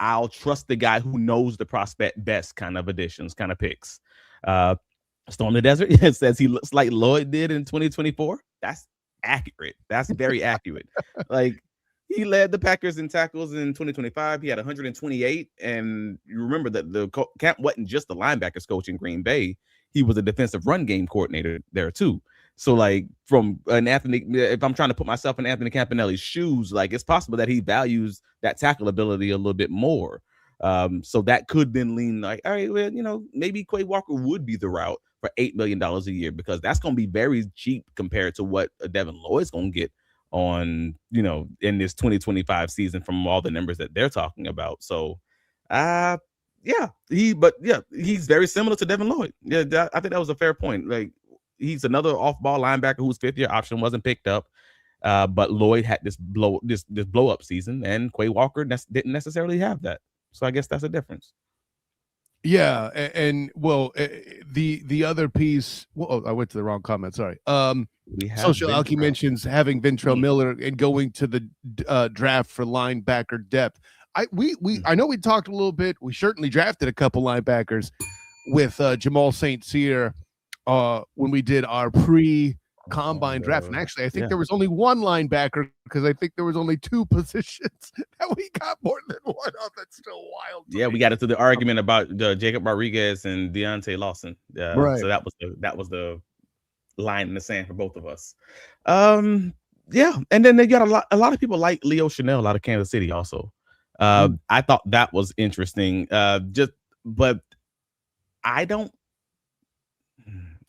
I'll trust the guy who knows the prospect best kind of additions, kind of picks. Storm the Desert says he looks like Lloyd did in 2024. That's accurate. That's very accurate. Like he led the Packers in tackles in 2025. He had 128. And you remember that the Camp wasn't just the linebackers coach in Green Bay. He was a defensive run game coordinator there too. So like from an Anthony, if I'm trying to put myself in Anthony Campanelli's shoes, like it's possible that he values that tackle ability a little bit more. So that could then lean like, all right, well, maybe Quay Walker would be the route for $8 million a year, because that's going to be very cheap compared to what Devin Lloyd's going to get on, in this 2025 season from all the numbers that they're talking about. So, he's very similar to Devin Lloyd. Yeah, I think that was a fair point. Like he's another off-ball linebacker whose fifth-year option wasn't picked up. But Lloyd had this blow up season, and Quay Walker didn't necessarily have that. So I guess that's a difference. Yeah, and the other piece. Well, I went to the wrong comment. Sorry. Social Alki mentions having Ventrell Miller and going to the draft for linebacker depth. I know we talked a little bit. We certainly drafted a couple linebackers with Jamal St. Cyr when we did our pre-combine draft. And actually, I think there was only one linebacker, because I think there was only two positions that we got more than one of. That's still wild. We got into the argument about Jacob Rodriguez and Deontay Lawson. Right. So that was the line in the sand for both of us. And then they got a lot of people like Leo Chenal out of Kansas City also. I thought that was interesting. But I don't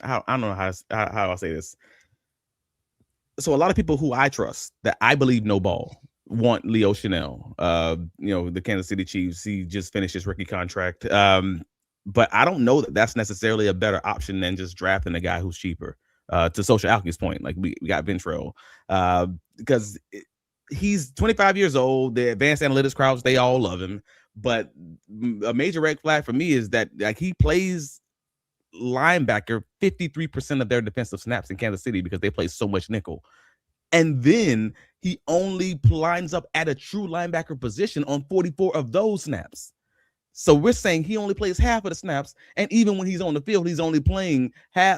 know how I'll say this. So a lot of people who I trust, that I believe no ball, want Leo Chenal. The Kansas City Chiefs, he just finished his rookie contract. But I don't know that that's necessarily a better option than just drafting a guy who's cheaper. To Social Alki's point, like we got Ventrell, because he's 25 years old. The advanced analytics crowds, they all love him. But a major red flag for me is that like he plays linebacker 53% of their defensive snaps in Kansas City because they play so much nickel. And then he only lines up at a true linebacker position on 44 of those snaps. So we're saying he only plays half of the snaps, and even when he's on the field, he's only playing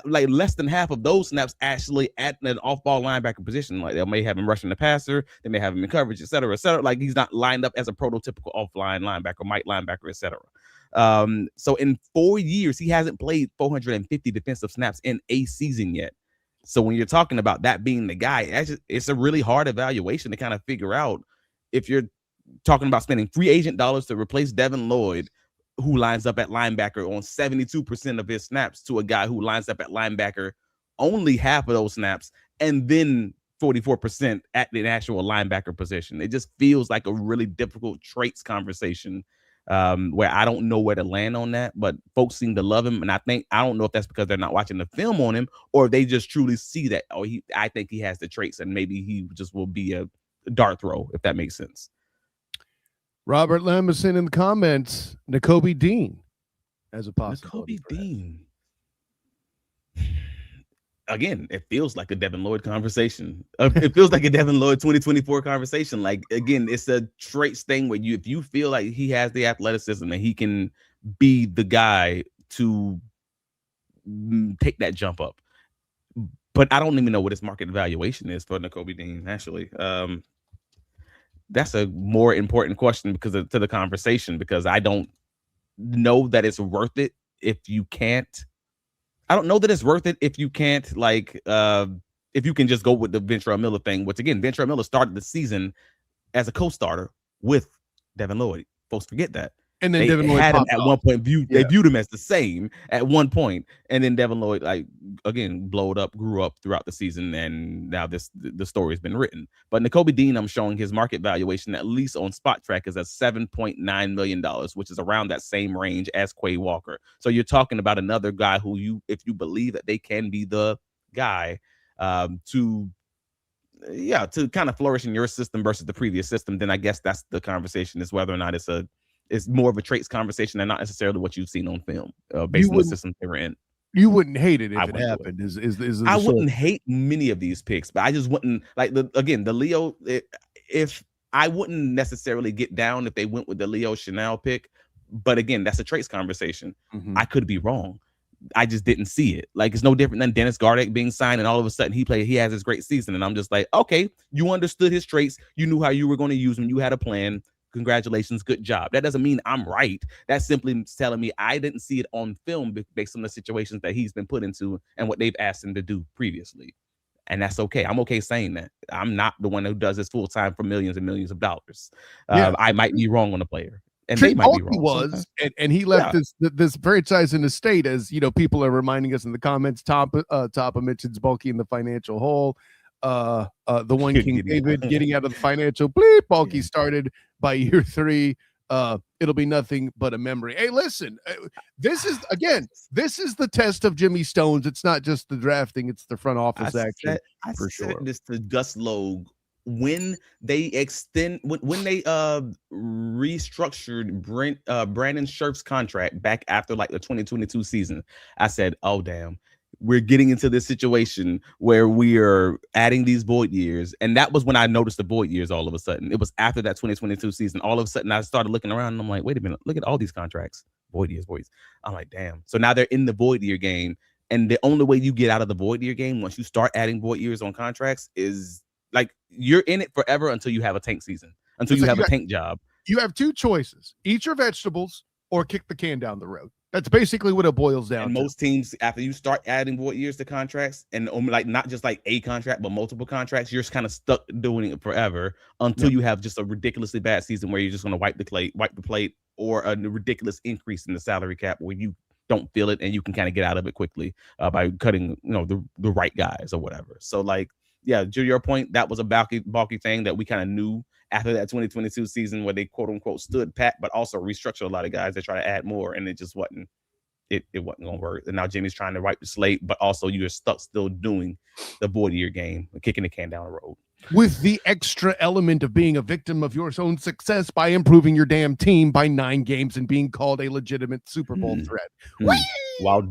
less than half of those snaps actually at an off-ball linebacker position. Like they may have him rushing the passer, they may have him in coverage, et cetera, et cetera. Like he's not lined up as a prototypical off-line linebacker, Mike linebacker, et cetera. So in 4 years, he hasn't played 450 defensive snaps in a season yet. So when you're talking about that being the guy, it's a really hard evaluation to kind of figure out if you're talking about spending free agent dollars to replace Devin Lloyd, who lines up at linebacker on 72% of his snaps, to a guy who lines up at linebacker only half of those snaps, and then 44% at the actual linebacker position. It just feels like a really difficult traits conversation, where I don't know where to land on that, but folks seem to love him. And I don't know if that's because they're not watching the film on him, or they just truly see that, I think he has the traits, and maybe he just will be a dart throw, if that makes sense. Robert Lamison in the comments, Nakobe Dean as a possibility. Nakobe Dean. Again, it feels like a Devin Lloyd conversation. It feels like a Devin Lloyd 2024 conversation. Like, again, it's a traits thing where if you feel like he has the athleticism and he can be the guy to take that jump up. But I don't even know what his market valuation is for Nakobe Dean, actually. That's a more important question to the conversation, because I don't know that it's worth it if you can't. I don't know that it's worth it if you can't, if you can just go with the Ventrell Miller thing, which again, Ventrell Miller started the season as a co-starter with Devin Lloyd. Folks forget that. And then Devin Lloyd had him at one point. They viewed him as the same at one point, and then Devin Lloyd, again, blowed up, grew up throughout the season, and now the story has been written. But Nakobe Dean, I'm showing his market valuation, at least on Spot Track, is at $7.9 million, which is around that same range as Quay Walker. So you're talking about another guy who if you believe that they can be the guy to kind of flourish in your system versus the previous system, then I guess that's the conversation, is whether or not it's a It's more of a traits conversation and not necessarily what you've seen on film, based on the system they were in. You wouldn't hate it if it happened. I wouldn't hate many of these picks, but I just wouldn't like the Leo. If I wouldn't necessarily get down if they went with the Leo Chenal pick, but again, that's a traits conversation. I could be wrong. I just didn't see it. Like, it's no different than Dennis Gardeck being signed and all of a sudden he has his great season. And I'm just like, okay, you understood his traits. You knew how you were going to use him. You had a plan. Congratulations. Good job. That doesn't mean I'm right. That's simply telling me I didn't see it on film based on the situations that he's been put into and what they've asked him to do previously. And that's okay. I'm okay saying that. I'm not the one who does this full time for millions and millions of dollars. I might be wrong on the player. And they might be wrong. And he left this franchise in a state, as people are reminding us in the comments. Tapa mentions Bulky in the financial hole. The one King David getting out of the financial bleep. Bulky started by year 3. It'll be nothing but a memory. Hey, listen, this is the test of Jimmy Stones. It's not just the drafting; it's the front office action. I said this to Gus Logue. When they restructured Brandon Scherf's contract back after like the 2022 season, I said, oh damn, we're getting into this situation where we are adding these void years. And that was when I noticed the void years all of a sudden. It was after that 2022 season. All of a sudden I started looking around and I'm like, wait a minute, look at all these contracts. Void years. I'm like, damn. So now they're in the void year game. And the only way you get out of the void year game once you start adding void years on contracts is like you're in it forever until you have a tank season, until you have a tank job. You have 2 choices: eat your vegetables or kick the can down the road. That's basically what it boils down and to. Most teams, after you start adding void years to contracts, and like not just like a contract, but multiple contracts, you're just kind of stuck doing it forever until you have just a ridiculously bad season where you're just going to wipe the plate, or a ridiculous increase in the salary cap where you don't feel it and you can kind of get out of it quickly by cutting, the right guys or whatever. So like, yeah, to your point, that was a bulky thing that we kind of knew after that 2022 season where they quote unquote stood pat, but also restructured a lot of guys that try to add more, and it just wasn't going to work. And now Jimmy's trying to wipe the slate, but also you're stuck still doing the void year game, kicking the can down the road. With the extra element of being a victim of your own success by improving your damn team by 9 games and being called a legitimate Super Bowl threat. While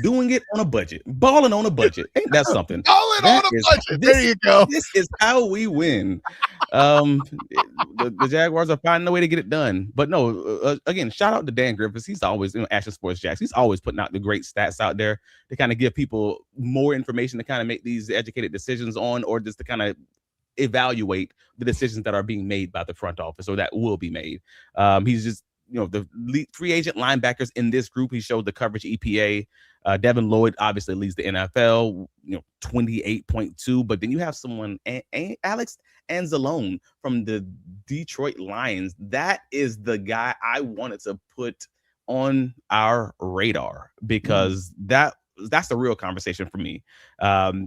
doing it on a budget. Balling on a budget. Ain't that something? Balling on a budget. There you go. This is how we win. The Jaguars are finding a way to get it done. But no, again, shout out to Dan Griffiths. He's always, Action Sports Jacks. He's always putting out the great stats out there to kind of give people more information to kind of make these educated decisions on, or just to kind of evaluate the decisions that are being made by the front office or that will be made. He's just, the free agent linebackers in this group. He showed the coverage EPA. Devin Lloyd obviously leads the NFL, 28.2. But then you have someone, Alex Anzalone from the Detroit Lions. That is the guy I wanted to put on our radar because that's the real conversation for me.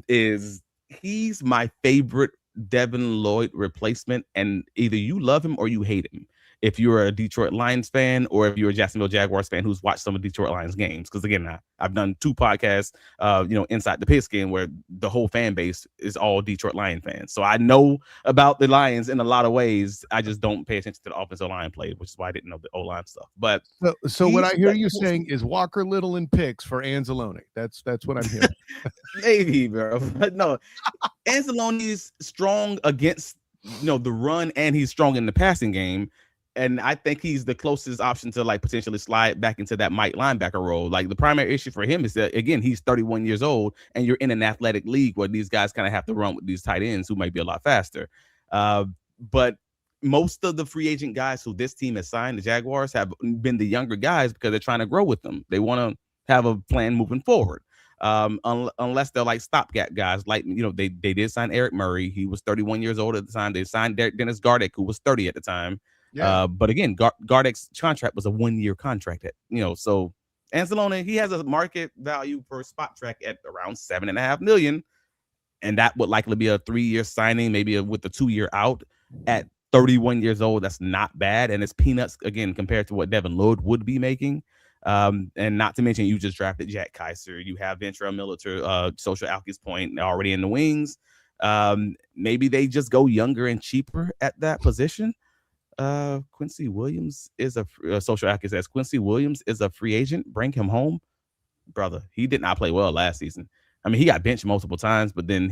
Is he's my favorite Devin Lloyd replacement, and either you love him or you hate him if you're a Detroit Lions fan, or if you're a Jacksonville Jaguars fan who's watched some of Detroit Lions games. Because again, I've done 2 podcasts, Inside the Pigskin, where the whole fan base is all Detroit Lion fans. So I know about the Lions in a lot of ways. I just don't pay attention to the offensive line play, which is why I didn't know the O-line stuff. But so what I hear you saying is Walker Little and picks for Anzalone. That's what I'm hearing. Maybe, bro. But no, Anzalone is strong against the run, and he's strong in the passing game. And I think he's the closest option to like potentially slide back into that Mike linebacker role. Like the primary issue for him is that, again, he's 31 years old and you're in an athletic league where these guys kind of have to run with these tight ends who might be a lot faster. But most of the free agent guys who this team has signed, the Jaguars, have been the younger guys because they're trying to grow with them. They want to have a plan moving forward. Unless they're like stopgap guys, like they did sign Eric Murray. He was 31 years old at the time. They signed Dennis Gardeck, who was 30 at the time. Yeah. But again, Gardeck's contract was a 1-year contract. So Anzalone, he has a market value per spot track at around $7.5 million, and that would likely be a 3-year signing, maybe with a 2-year out at 31 years old. That's not bad, and it's peanuts again compared to what Devin Lloyd would be making. And not to mention, you just drafted Jack Kaiser. You have Ventrell Miller to Social Alke's point already in the wings. Maybe they just go younger and cheaper at that position. Quincy Williams is a social actor says Quincy Williams is a free agent. Bring him home, brother. He did not play well last season. I mean, he got benched multiple times, but then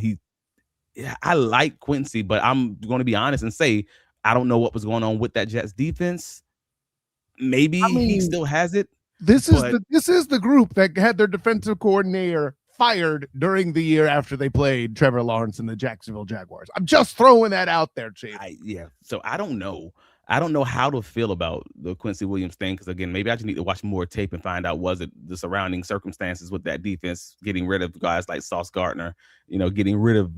I like Quincy, but I'm going to be honest and say I don't know what was going on with that Jets defense. Maybe he still has it. This is the group that had their defensive coordinator fired during the year after they played Trevor Lawrence and the Jacksonville Jaguars. I'm just throwing that out there, Chief. So I don't know. I don't know how to feel about the Quincy Williams thing because, again, maybe I just need to watch more tape and find out was it the surrounding circumstances with that defense, getting rid of guys like Sauce Gardner, getting rid of,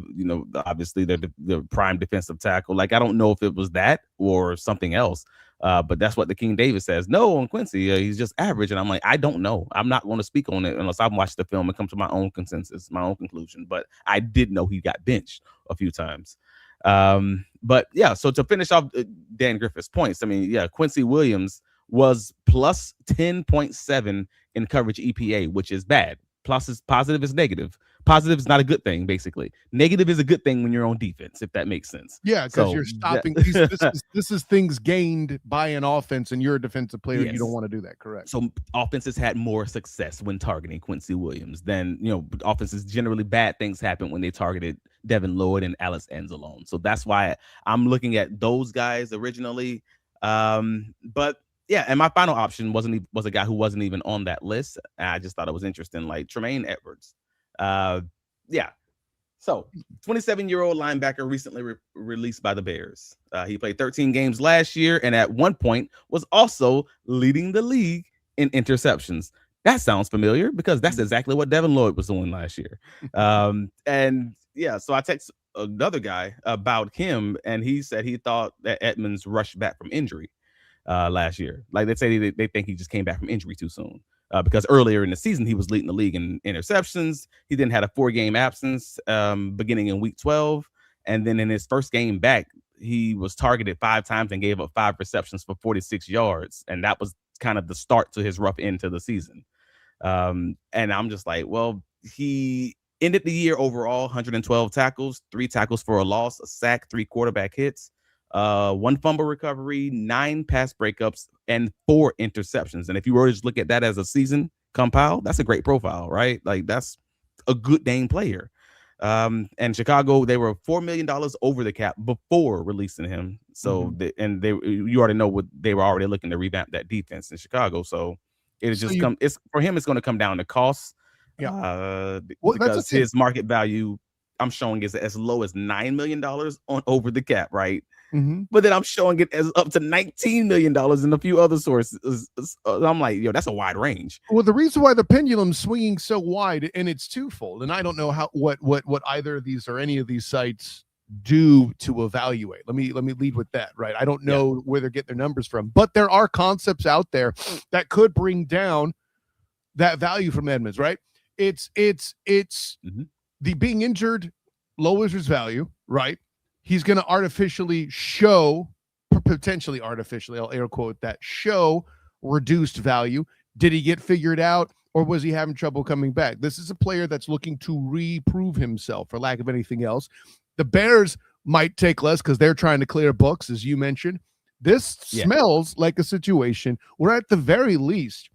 obviously the prime defensive tackle. Like, I don't know if it was that or something else. But that's what the King David says. No, on Quincy, he's just average. And I'm like, I don't know. I'm not going to speak on it unless I've watched the film and come to my own consensus, my own conclusion. But I did know he got benched a few times. But yeah, so to finish off Dan Griffith's points, I mean, yeah, Quincy Williams was plus 10.7 in coverage EPA, which is bad. Plus is positive is negative. Positive is not a good thing, basically. Negative is a good thing when you're on defense, if that makes sense. Yeah, because you're stopping. This is things gained by an offense, and you're a defensive player. Yes. You don't want to do that, correct? So offenses had more success when targeting Quincy Williams than, offenses generally bad things happen when they targeted Devin Lloyd and Alex Anzalone. So that's why I'm looking at those guys originally. But yeah, and my final option was a guy who wasn't even on that list. I just thought it was interesting, like Tremaine Edmunds. Yeah. So 27-year-old linebacker recently released by the Bears. He played 13 games last year and at one point was also leading the league in interceptions. That sounds familiar because that's exactly what Devin Lloyd was doing last year. And yeah, so I texted another guy about him and he said he thought that Edmunds rushed back from injury last year. Like they say they think he just came back from injury too soon. Because earlier in the season, he was leading the league in interceptions. He then had a 4-game absence beginning in week 12. And then in his first game back, he was targeted 5 times and gave up 5 receptions for 46 yards. And that was kind of the start to his rough end to the season. And I'm just like, well, he ended the year overall 112 tackles, 3 tackles for a loss, a sack, 3 quarterback hits, 1 fumble recovery, 9 pass breakups, and 4 interceptions. And if you were to just look at that as a season compiled, that's a great profile, right? Like that's a good dang player. And Chicago, they were $4 million over the cap before releasing him. So you already know what they were already looking to revamp that defense in Chicago. So it's for him, it's going to come down to cost. Yeah. Because his market value I'm showing is as low as $9 million on over the cap, right? But then I'm showing it as up to $19 million in a few other sources. I'm like, that's a wide range. Well, the reason why the pendulum's swinging so wide, and it's twofold, and I don't know what either of these or any of these sites do to evaluate. Let me lead with that, right? I don't know where they're getting their numbers from, but there are concepts out there that could bring down that value from Edmunds, right? It's the being injured lowers his value, right? He's going to potentially artificially, I'll air quote that, show reduced value. Did he get figured out or was he having trouble coming back? This is a player that's looking to reprove himself for lack of anything else. The Bears might take less because they're trying to clear books, as you mentioned. This smells like a situation where at the very least,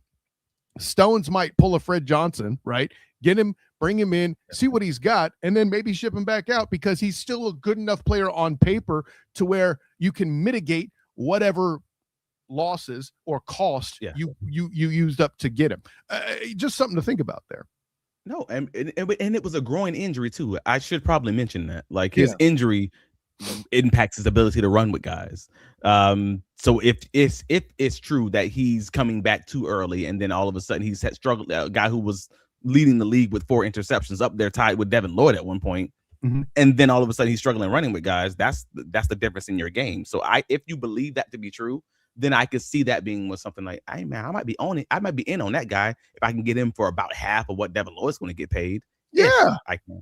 Stones might pull a Fred Johnson, right? Get him, bring him in, see what he's got, and then maybe ship him back out because he's still a good enough player on paper to where you can mitigate whatever losses or cost you used up to get him. Just something to think about there. No, and it was a groin injury too. I should probably mention that. Like his injury impacts his ability to run with guys. So if it's true that he's coming back too early and then all of a sudden he's had struggled, a guy who was leading the league with 4 interceptions up there tied with Devin Lloyd at one point, and then all of a sudden he's struggling running with guys, that's the difference in your game. So if you believe that to be true, then I could see that being with something like, hey man, I might be in on that guy if I can get him for about half of what Devin Lloyd's going to get paid. Yeah, I can.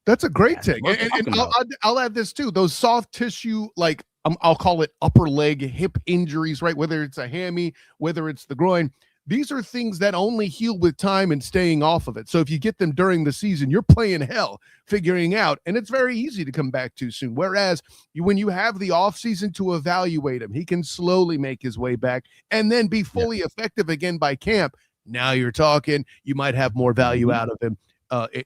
That's a great take. And I'll add this too. Those soft tissue, like I'll call it upper leg, hip injuries, right? Whether it's a hammy, whether it's the groin, these are things that only heal with time and staying off of it. So if you get them during the season, you're playing hell figuring out, and it's very easy to come back too soon. Whereas when you have the offseason to evaluate him, he can slowly make his way back and then be fully effective again by camp. Now you're talking, you might have more value out of him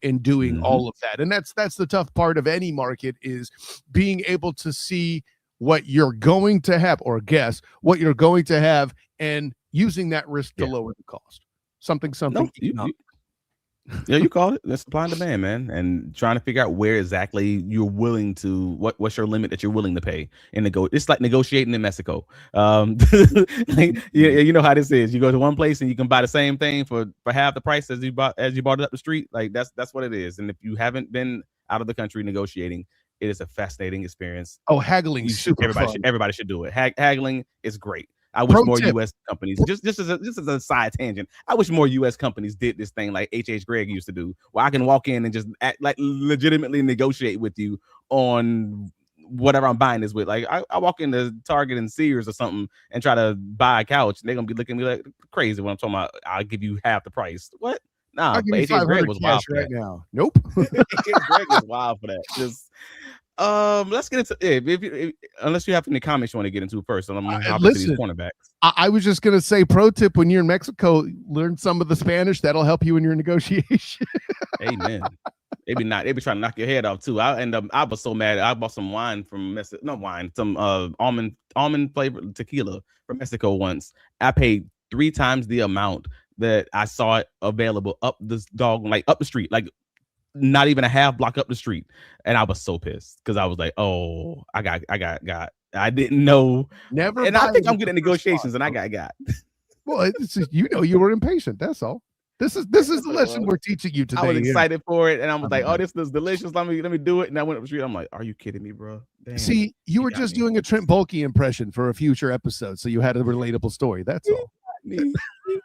in doing all of that. And that's the tough part of any market, is being able to see what you're going to have, or guess what you're going to have, and using that risk to lower the cost. Something. Yeah, you called it. That's supply and demand, man, and trying to figure out where exactly you're willing to, what's your limit that you're willing to pay. And it's like negotiating in Mexico. You know how this is. You go to one place and you can buy the same thing for half the price as you bought it up the street. Like that's what it is. And if you haven't been out of the country negotiating, it is a fascinating experience. Oh, haggling, everybody should do it. Haggling is great. I wish more U.S. companies, just as a side tangent, I wish more U.S. companies did this thing like H.H. Gregg used to do, where I can walk in and just act like legitimately negotiate with you on whatever I'm buying this with. Like I walk into Target and Sears or something and try to buy a couch, and they're gonna be looking at me like crazy when I'm talking about I'll give you half the price. What? Nah, but H.H. Gregg was wild for that. Now. Nope. H.H. Gregg was wild for that. Just let's get into if unless you have any comments you want to get into first. I'm gonna hop into these cornerbacks. I was just gonna say, pro tip: when you're in Mexico, learn some of the Spanish. That'll help you in your negotiation. Amen. They be trying to knock your head off too. I was so mad. I bought some wine from some almond flavored tequila from Mexico once. I paid 3 times the amount that I saw it available up the street, like not even a half block up the street. And I was so pissed because I was like, oh, I didn't know. Never. And I think I'm good at negotiations, and I got. Well, it's just, you were impatient. That's all. This is the lesson we're teaching you today. I was excited for it, and I was like, oh, this is delicious. Let me do it. And I went up the street. I'm like, are you kidding me, bro? Damn. See, you were just doing a Trent Baalke impression for a future episode, so you had a relatable story. That's all. You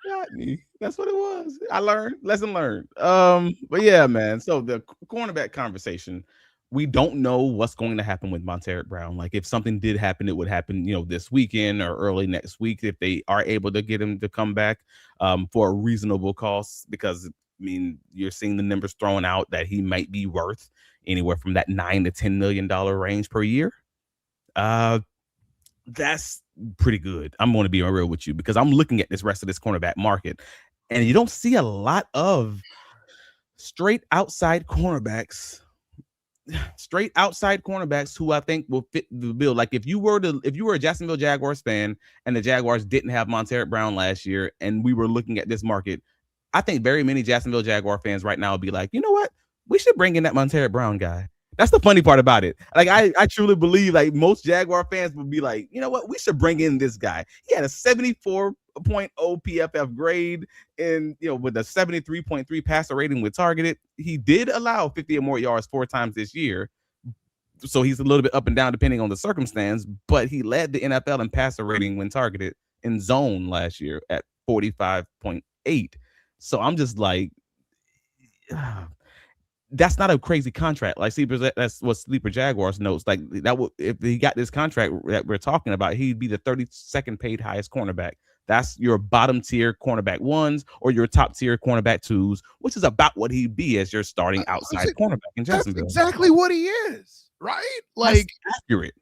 got me. That's what it was. I learned. Lesson learned. But yeah, man. So the cornerback conversation, we don't know what's going to happen with Montaric Brown. Like if something did happen, it would happen, this weekend or early next week if they are able to get him to come back for a reasonable cost. Because you're seeing the numbers thrown out that he might be worth anywhere from that $9 to $10 million range per year. That's pretty good. I'm going to be real with you because I'm looking at this rest of this cornerback market, and you don't see a lot of straight outside cornerbacks who I think will fit the bill. Like if you were a Jacksonville Jaguars fan and the Jaguars didn't have Montaric Brown last year, and we were looking at this market, I think very many Jacksonville Jaguar fans right now would be like, you know what? We should bring in that Montaric Brown guy. That's the funny part about it. Like I truly believe like most Jaguar fans would be like, you know what? We should bring in this guy. He had a 74.0 PFF grade and with a 73.3 passer rating with targeted. He did allow 50 or more yards 4 times this year. So he's a little bit up and down depending on the circumstance, but he led the NFL in passer rating when targeted in zone last year at 45.8. So I'm just like, that's not a crazy contract. Like that's what Sleeper Jaguars knows. Like that would, if he got this contract that we're talking about, he'd be the 32nd paid highest cornerback. That's your bottom tier cornerback 1s or your top tier cornerback 2s, which is about what he'd be as your starting outside cornerback in Jacksonville. That's exactly what he is, right? Like that's accurate.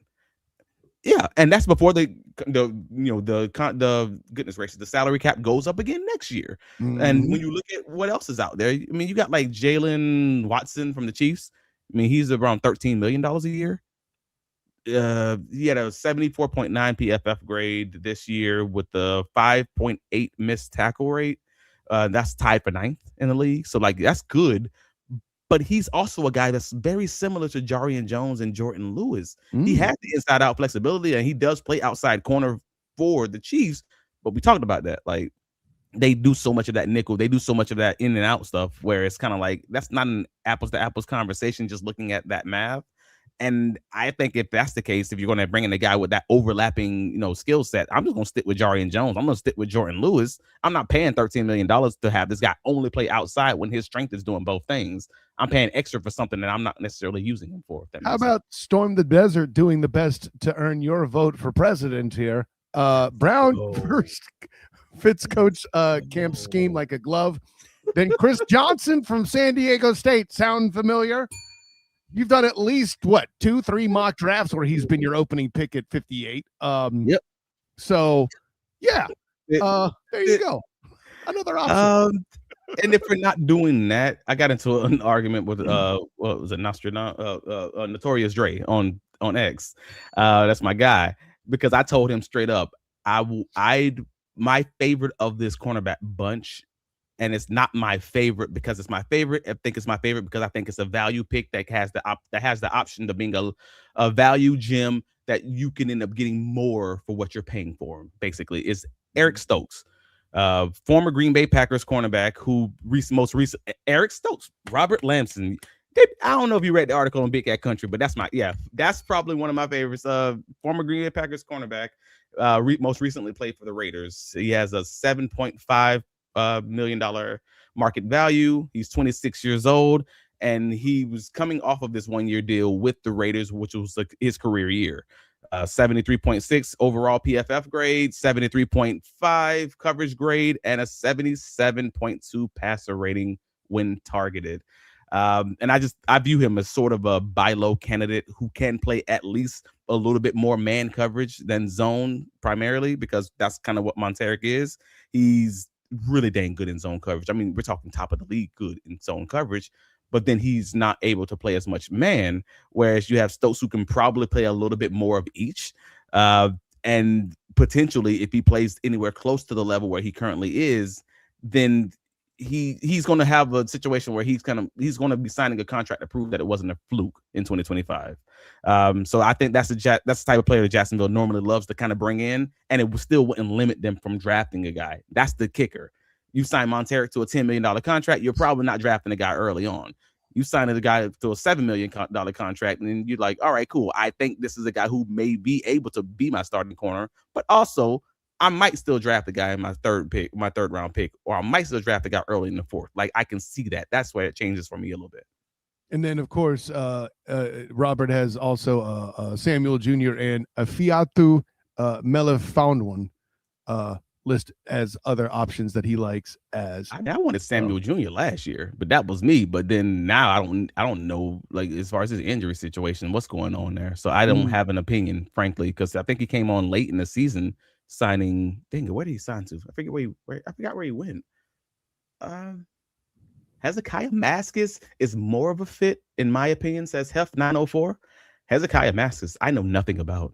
Yeah, and that's before the goodness gracious, the salary cap goes up again next year. Mm-hmm. And when you look at what else is out there, you got like Jaylen Watson from the Chiefs. He's around $13 million a year. He had a 74.9 PFF grade this year with the 5.8 missed tackle rate. That's tied for 9th in the league. So like that's good. But he's also a guy that's very similar to Jarian Jones and Jordan Lewis. He has the inside-out flexibility, and he does play outside corner for the Chiefs. But we talked about that. Like, they do so much of that nickel. They do so much of that in and out stuff where it's kind of like that's not an apples-to-apples conversation just looking at that math. And I think if that's the case, if you're going to bring in a guy with that overlapping, skill set, I'm just going to stick with Jarian Jones. I'm going to stick with Jordan Lewis. I'm not paying $13 million to have this guy only play outside when his strength is doing both things. I'm paying extra for something that I'm not necessarily using him for. How about Storm the Desert doing the best to earn your vote for president here? Brown fits Coach Camp's scheme like a glove. Then Chris Johnson from San Diego State. Sound familiar? You've done at least, 2-3 mock drafts where he's been your opening pick at 58. Yep. So, yeah. There you go. Another option. And if we're not doing that, I got into an argument with what was it, Notorious Dre on X. That's my guy, because I told him straight up, my favorite of this cornerback bunch, and it's not my favorite because it's my favorite. I think it's my favorite because I think it's a value pick that has the option of being a value gem that you can end up getting more for what you're paying for. Basically, is Eric Stokes. Former Green Bay Packers cornerback who most recent Eric Stokes, Robert Lamson. I don't know if you read the article on Big Cat Country, but that's probably one of my favorites. Former Green Bay Packers cornerback, most recently played for the Raiders. He has a $7.5 million market value. He's 26 years old, and he was coming off of this 1-year deal with the Raiders, which was his career year. 73.6 overall PFF grade, 73.5 coverage grade, and a 77.2 passer rating when targeted. And I view him as sort of a buy low candidate who can play at least a little bit more man coverage than zone primarily, because that's kind of what Montaric is. He's really dang good in zone coverage. I mean, we're talking top of the league good in zone coverage, but then he's not able to play as much man, whereas you have Stokes who can probably play a little bit more of each. And potentially, if he plays anywhere close to the level where he currently is, then he's going to have a situation where he's going to be signing a contract to prove that it wasn't a fluke in 2025. So I think that's the type of player that Jacksonville normally loves to kind of bring in, and it still wouldn't limit them from drafting a guy. That's the kicker. You sign Montaric to a $10 million contract, you're probably not drafting a guy early on. You sign a guy to a $7 million contract, and then you're like, all right, cool. I think this is a guy who may be able to be my starting corner, but also I might still draft the guy in my third round pick, or I might still draft the guy early in the fourth. Like, I can see that. That's where it changes for me a little bit. And then, of course, Robert has also Samuel Jr. and Afiatu Melifoundwan list as other options that he likes. As I wanted Samuel Jr. last year, but that was me. But then now I don't know, like, as far as his injury situation, what's going on there. So I don't have an opinion, frankly, because I think he came on late in the season signing. Dang it, where did he sign to? I forgot where he went. Hezekiah Mascis is more of a fit, in my opinion, says Hef 904. Hezekiah Mascis, I know nothing about.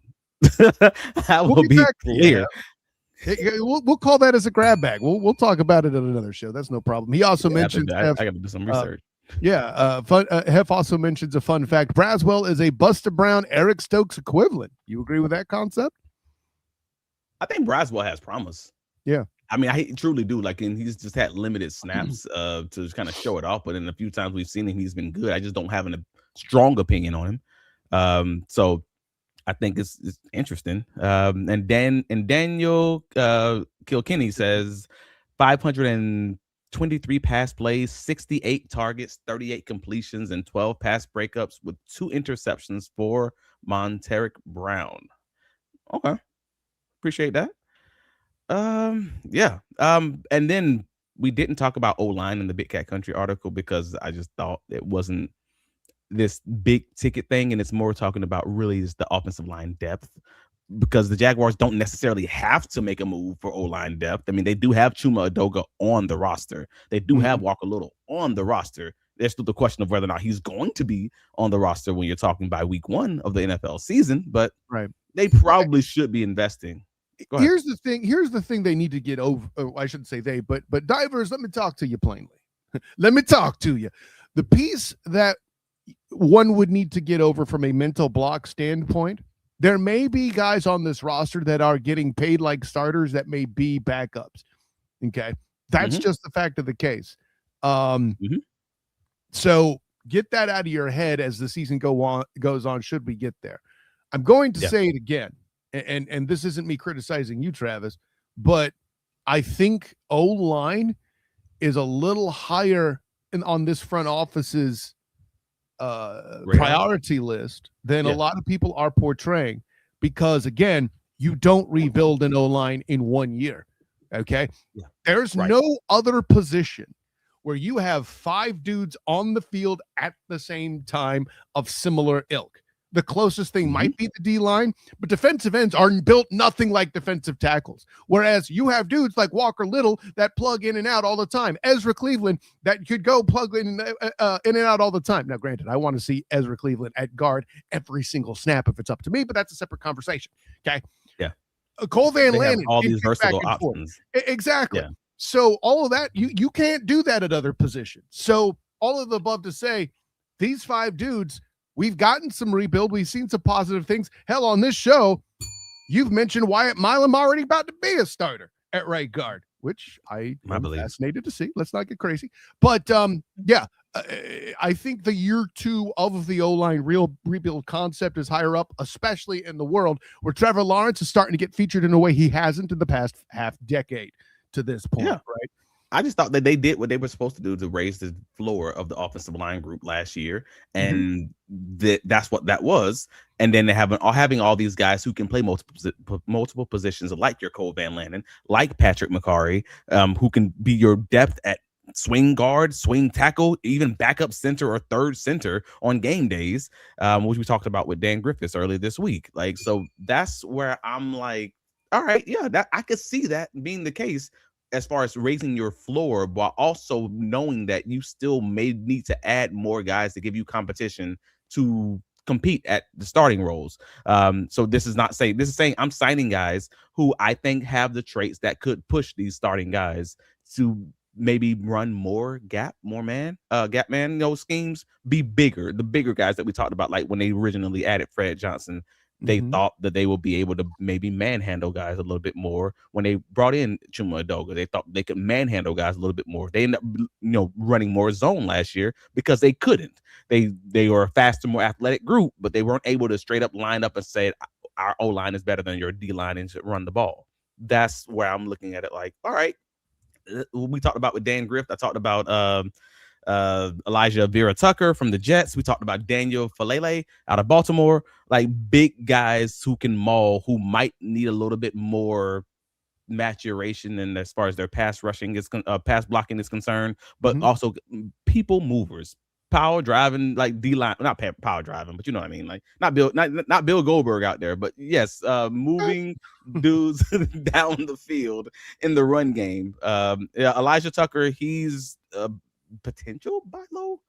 I will be clear. Yeah. We'll call that as a grab bag. We'll talk about it at another show. That's no problem. He also mentioned I got to do some research. Hef also mentions a fun fact. Braswell is a Buster Brown, Eric Stokes equivalent. You agree with that concept? I think Braswell has promise. Yeah. I mean, I truly do. Like, and he's just had limited snaps to kind of show it off. But in a few times we've seen him, he's been good. I just don't have a strong opinion on him. So I think it's interesting. And Daniel Kilkenny says 523 pass plays, 68 targets, 38 completions, and 12 pass breakups with 2 interceptions for Montaric Brown. Okay. Appreciate that. And then we didn't talk about O-line in the Big Cat Country article because I just thought it wasn't this big ticket thing, and it's more talking about really is the offensive line depth, because the Jaguars don't necessarily have to make a move for O-line depth. I mean, they do have Chuma Edoga on the roster. They do have Walker Little on the roster. There's still the question of whether or not he's going to be on the roster when you're talking by week 1 of the NFL season, but they probably should be investing. Here's the thing they need to get over. I shouldn't say they, but divers, let me talk to you plainly. Let me talk to you. The piece that one would need to get over from a mental block standpoint, there may be guys on this roster that are getting paid like starters that may be backups. Okay. That's just the fact of the case. So get that out of your head as the season goes on, should we get there. I'm going to say it again, and this isn't me criticizing you, Travis, but I think O-line is a little higher on this front office's priority list than a lot of people are portraying, because again, you don't rebuild an O-line in 1 year. Okay. Yeah. There's Right. no other position where you have 5 dudes on the field at the same time of similar ilk. The closest thing might be the D-line, but defensive ends are built nothing like defensive tackles. Whereas you have dudes like Walker Little that plug in and out all the time. Ezra Cleveland that could go plug in and out all the time. Now, granted, I want to see Ezra Cleveland at guard every single snap if it's up to me, but that's a separate conversation. Okay. Yeah. Cole Van They have Lannon. all these versatile options. Exactly. Yeah. So all of that, you can't do that at other positions. So all of the above to say, these 5 dudes, we've gotten some rebuild. We've seen some positive things. Hell, on this show, you've mentioned Wyatt Milam already about to be a starter at right guard, which I'm fascinated to see. Let's not get crazy. But I think the year 2 of the O-line real rebuild concept is higher up, especially in the world where Trevor Lawrence is starting to get featured in a way he hasn't in the past half decade to this point, right? I just thought that they did what they were supposed to do to raise the floor of the offensive line group last year, and that's what that was. And then they have having all these guys who can play multiple positions, like your Cole Van Lannon, like Patrick McCarry, who can be your depth at swing guard, swing tackle, even backup center or third center on game days, which we talked about with Dan Griffiths earlier this week. Like, so that's where I'm like, all right, yeah, that I could see that being the case as far as raising your floor, but also knowing that you still may need to add more guys to give you competition to compete at the starting roles. So this is saying I'm signing guys who I think have the traits that could push these starting guys to maybe run more gap man, schemes, be bigger. The bigger guys that we talked about, like when they originally added Fred Johnson, they thought that they would be able to maybe manhandle guys a little bit more. When they brought in Chuma Edoga, they thought they could manhandle guys a little bit more. They ended up, running more zone last year because they couldn't. They were a faster, more athletic group, but they weren't able to straight up line up and say our O-line is better than your D-line and should run the ball. That's where I'm looking at it like, all right. We talked about with Dan Griffith. I talked about Elijah Vera Tucker from the Jets. We talked about Daniel Falele out of Baltimore, like big guys who can maul, who might need a little bit more maturation and as far as their pass blocking is concerned, but also people movers, power driving, like D-line, not power driving, but you know what I mean, like not Bill Goldberg out there, but yes, moving dudes down the field in the run game. Elijah Tucker, he's potential buy low,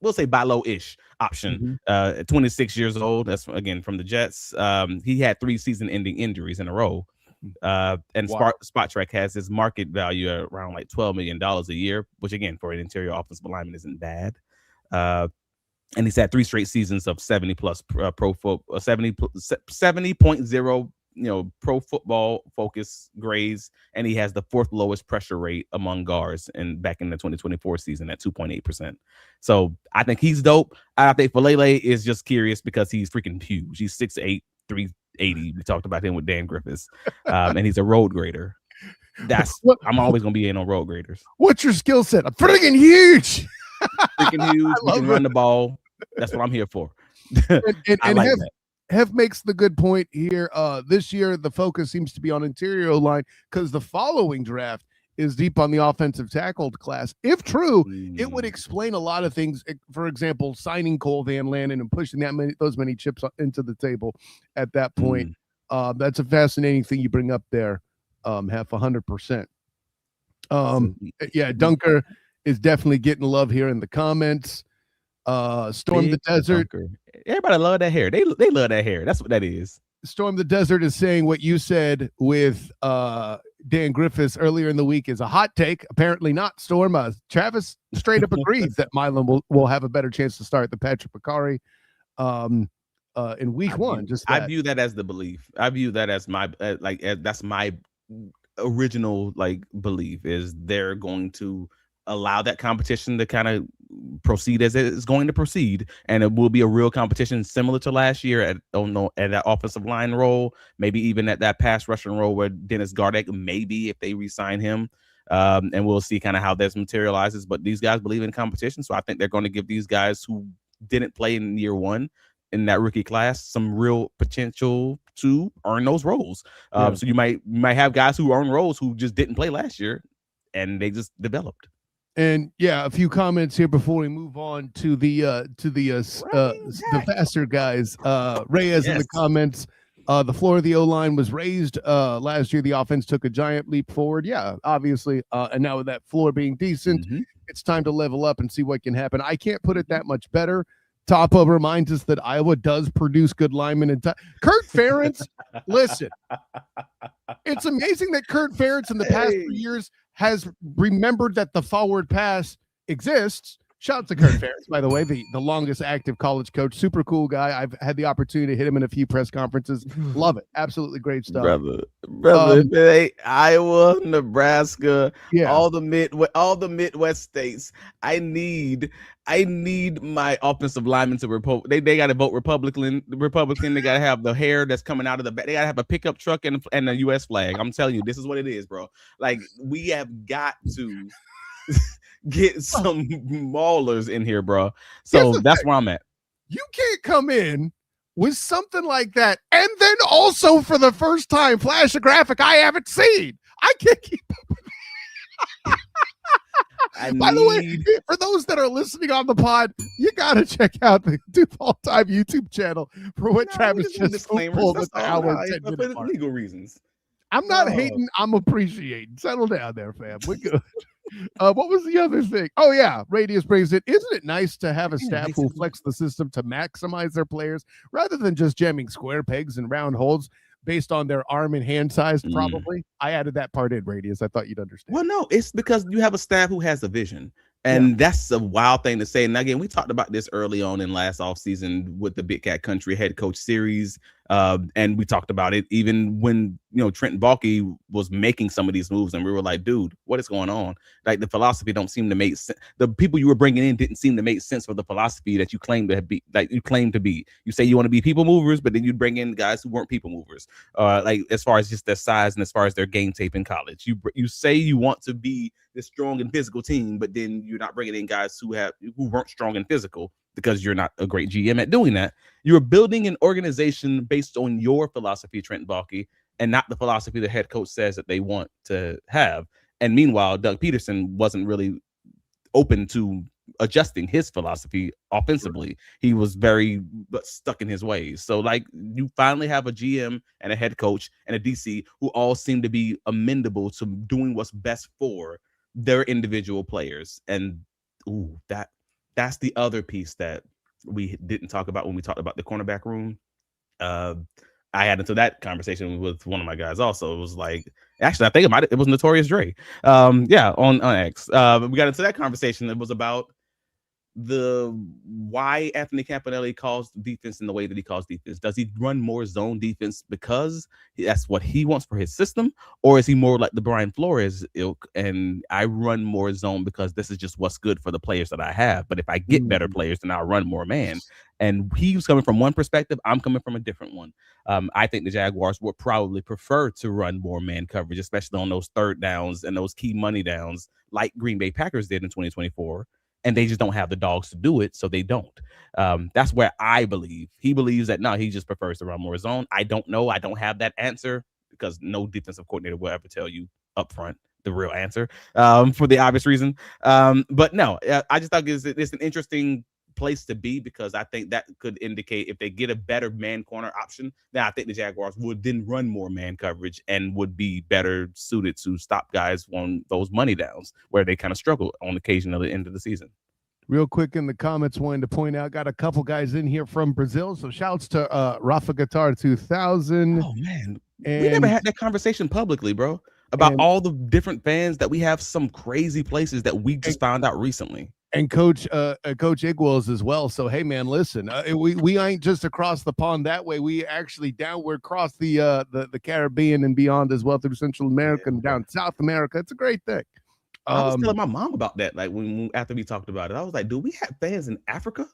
we'll say buy low-ish option. 26 years old. That's again from the Jets. He had 3 season-ending injuries in a row. And Spot Track has his market value at around like $12 million a year, which again for an interior offensive lineman isn't bad. And he's had 3 straight seasons of 70 plus 70.0 pro football focus grades, and he has the 4th lowest pressure rate among guards and back in the 2024 season at 2.8%. So I think he's dope. I think Falele is just curious because he's freaking huge. He's 6'8", 380. We talked about him with Dan Griffiths, and he's a road grader. I'm always gonna be in on road graders. What's your skill set? I'm freaking huge. Freaking huge. You can run the ball. That's what I'm here for. I like that. Hev makes the good point here. This year, the focus seems to be on interior line because the following draft is deep on the offensive tackle class. If true, it would explain a lot of things. For example, signing Cole Van Lannon and pushing those many chips into the table at that point. That's a fascinating thing you bring up there, Hef, 100%. Yeah, Dunker is definitely getting love here in the comments. Storm the Desert. Dunker. Everybody love that hair. They love that hair. That's what that is. Storm the Desert is saying what you said with Dan Griffiths earlier in the week is a hot take. Apparently not, Storm. Travis straight up agrees that Milam will have a better chance to start the Patrick McCarry in week 1. I view that as the belief. I view that as my that's my original belief is they're going to allow that competition to kind of proceed as it is going to proceed, and it will be a real competition similar to last year at that offensive line role, maybe even at that pass rushing role where Dennis Gardeck, maybe if they re-sign him, and we'll see kind of how this materializes. But these guys believe in competition, so I think they're going to give these guys who didn't play in year 1 in that rookie class some real potential to earn those roles. So you might have guys who earn roles who just didn't play last year, and they just developed. And yeah, a few comments here before we move on to the faster guys. Reyes in the comments. The floor of the O-line was raised last year. The offense took a giant leap forward. Yeah, obviously. And now with that floor being decent, it's time to level up and see what can happen. I can't put it that much better. Topo reminds us that Iowa does produce good linemen. And Kurt Ferentz, listen, it's amazing that Kurt Ferentz in the past 3 years has remembered that the forward pass exists. Shout out to Kurt Ferentz, by the way, the longest active college coach. Super cool guy. I've had the opportunity to hit him in a few press conferences. Love it. Absolutely great stuff. Brother, Iowa, Nebraska, all the Midwest states. I need my offensive linemen to they got to vote Republican. They got to have the hair that's coming out of the back. They got to have a pickup truck and a U.S. flag. I'm telling you, this is what it is, bro. Like, we have got to get some maulers in here, bro. So that's where I'm at. You can't come in with something like that and then also for the first time flash a graphic I haven't seen. I can't keep up. By the way, for those that are listening on the pod, you gotta check out the Duval Time YouTube channel for what Travis just pulled at the hour 10 minute mark. Legal reasons. I'm not hating. I'm appreciating. Settle down there, fam. We're good. What was the other thing? Oh, yeah. Radius brings it. Isn't it nice to have a staff who flex the system to maximize their players rather than just jamming square pegs and round holes based on their arm and hand size, probably? I added that part in, Radius. I thought you'd understand. Well, no, it's because you have a staff who has a vision. And that's a wild thing to say. And again, we talked about this early on in last offseason with the Big Cat Country head coach series. And we talked about it even when, Trent Baalke was making some of these moves. And we were like, dude, what is going on? Like, the philosophy don't seem to make sense. The people you were bringing in didn't seem to make sense for the philosophy that you claim to be. Like, you claim to be. You say you want to be people movers, but then you'd bring in guys who weren't people movers. Like, as far as just their size and as far as their game tape in college. You say you want to be this strong and physical team, but then you're not bringing in guys who weren't strong and physical because you're not a great GM at doing that. You're building an organization based on your philosophy, Trent Baalke, and not the philosophy the head coach says that they want to have. And meanwhile, Doug Peterson wasn't really open to adjusting his philosophy offensively. He was very stuck in his ways. So, like, you finally have a GM and a head coach and a DC who all seem to be amenable to doing what's best for their individual players. And that's the other piece that we didn't talk about when we talked about the cornerback room. I had into that conversation with one of my guys also. It was like, actually, I think it was Notorious Dre. On X. We got into that conversation. It was about why Anthony Campanelli calls defense in the way that he calls defense. Does he run more zone defense because that's what he wants for his system, or is he more like the Brian Flores ilk and I run more zone because this is just what's good for the players that I have? But if I get better players, then I'll run more man. And he was coming from one perspective. I'm coming from a different one. I think the Jaguars would probably prefer to run more man coverage, especially on those third downs and those key money downs like Green Bay Packers did in 2024. And they just don't have the dogs to do it, so they don't. That's where I believe. He believes that, no, he just prefers to run more zone. I don't know. I don't have that answer because no defensive coordinator will ever tell you up front the real answer for the obvious reason. But no, I just thought it's an interesting place to be because I think that could indicate if they get a better man corner option, then I think the Jaguars would then run more man coverage and would be better suited to stop guys on those money downs where they kind of struggle on occasion at the end of the season. Real quick in the comments, wanted to point out, got a couple guys in here from Brazil. So shouts to Rafa Guitar 2000. Oh, man. We never had that conversation publicly, bro, about all the different fans that we have some crazy places that we just found out recently. And Coach Igwells as well. So, hey, man, listen, we ain't just across the pond that way. We actually downward cross the Caribbean and beyond as well through Central America and down South America. It's a great thing. I was telling my mom about that. Like after we talked about it, I was like, do we have fans in Africa?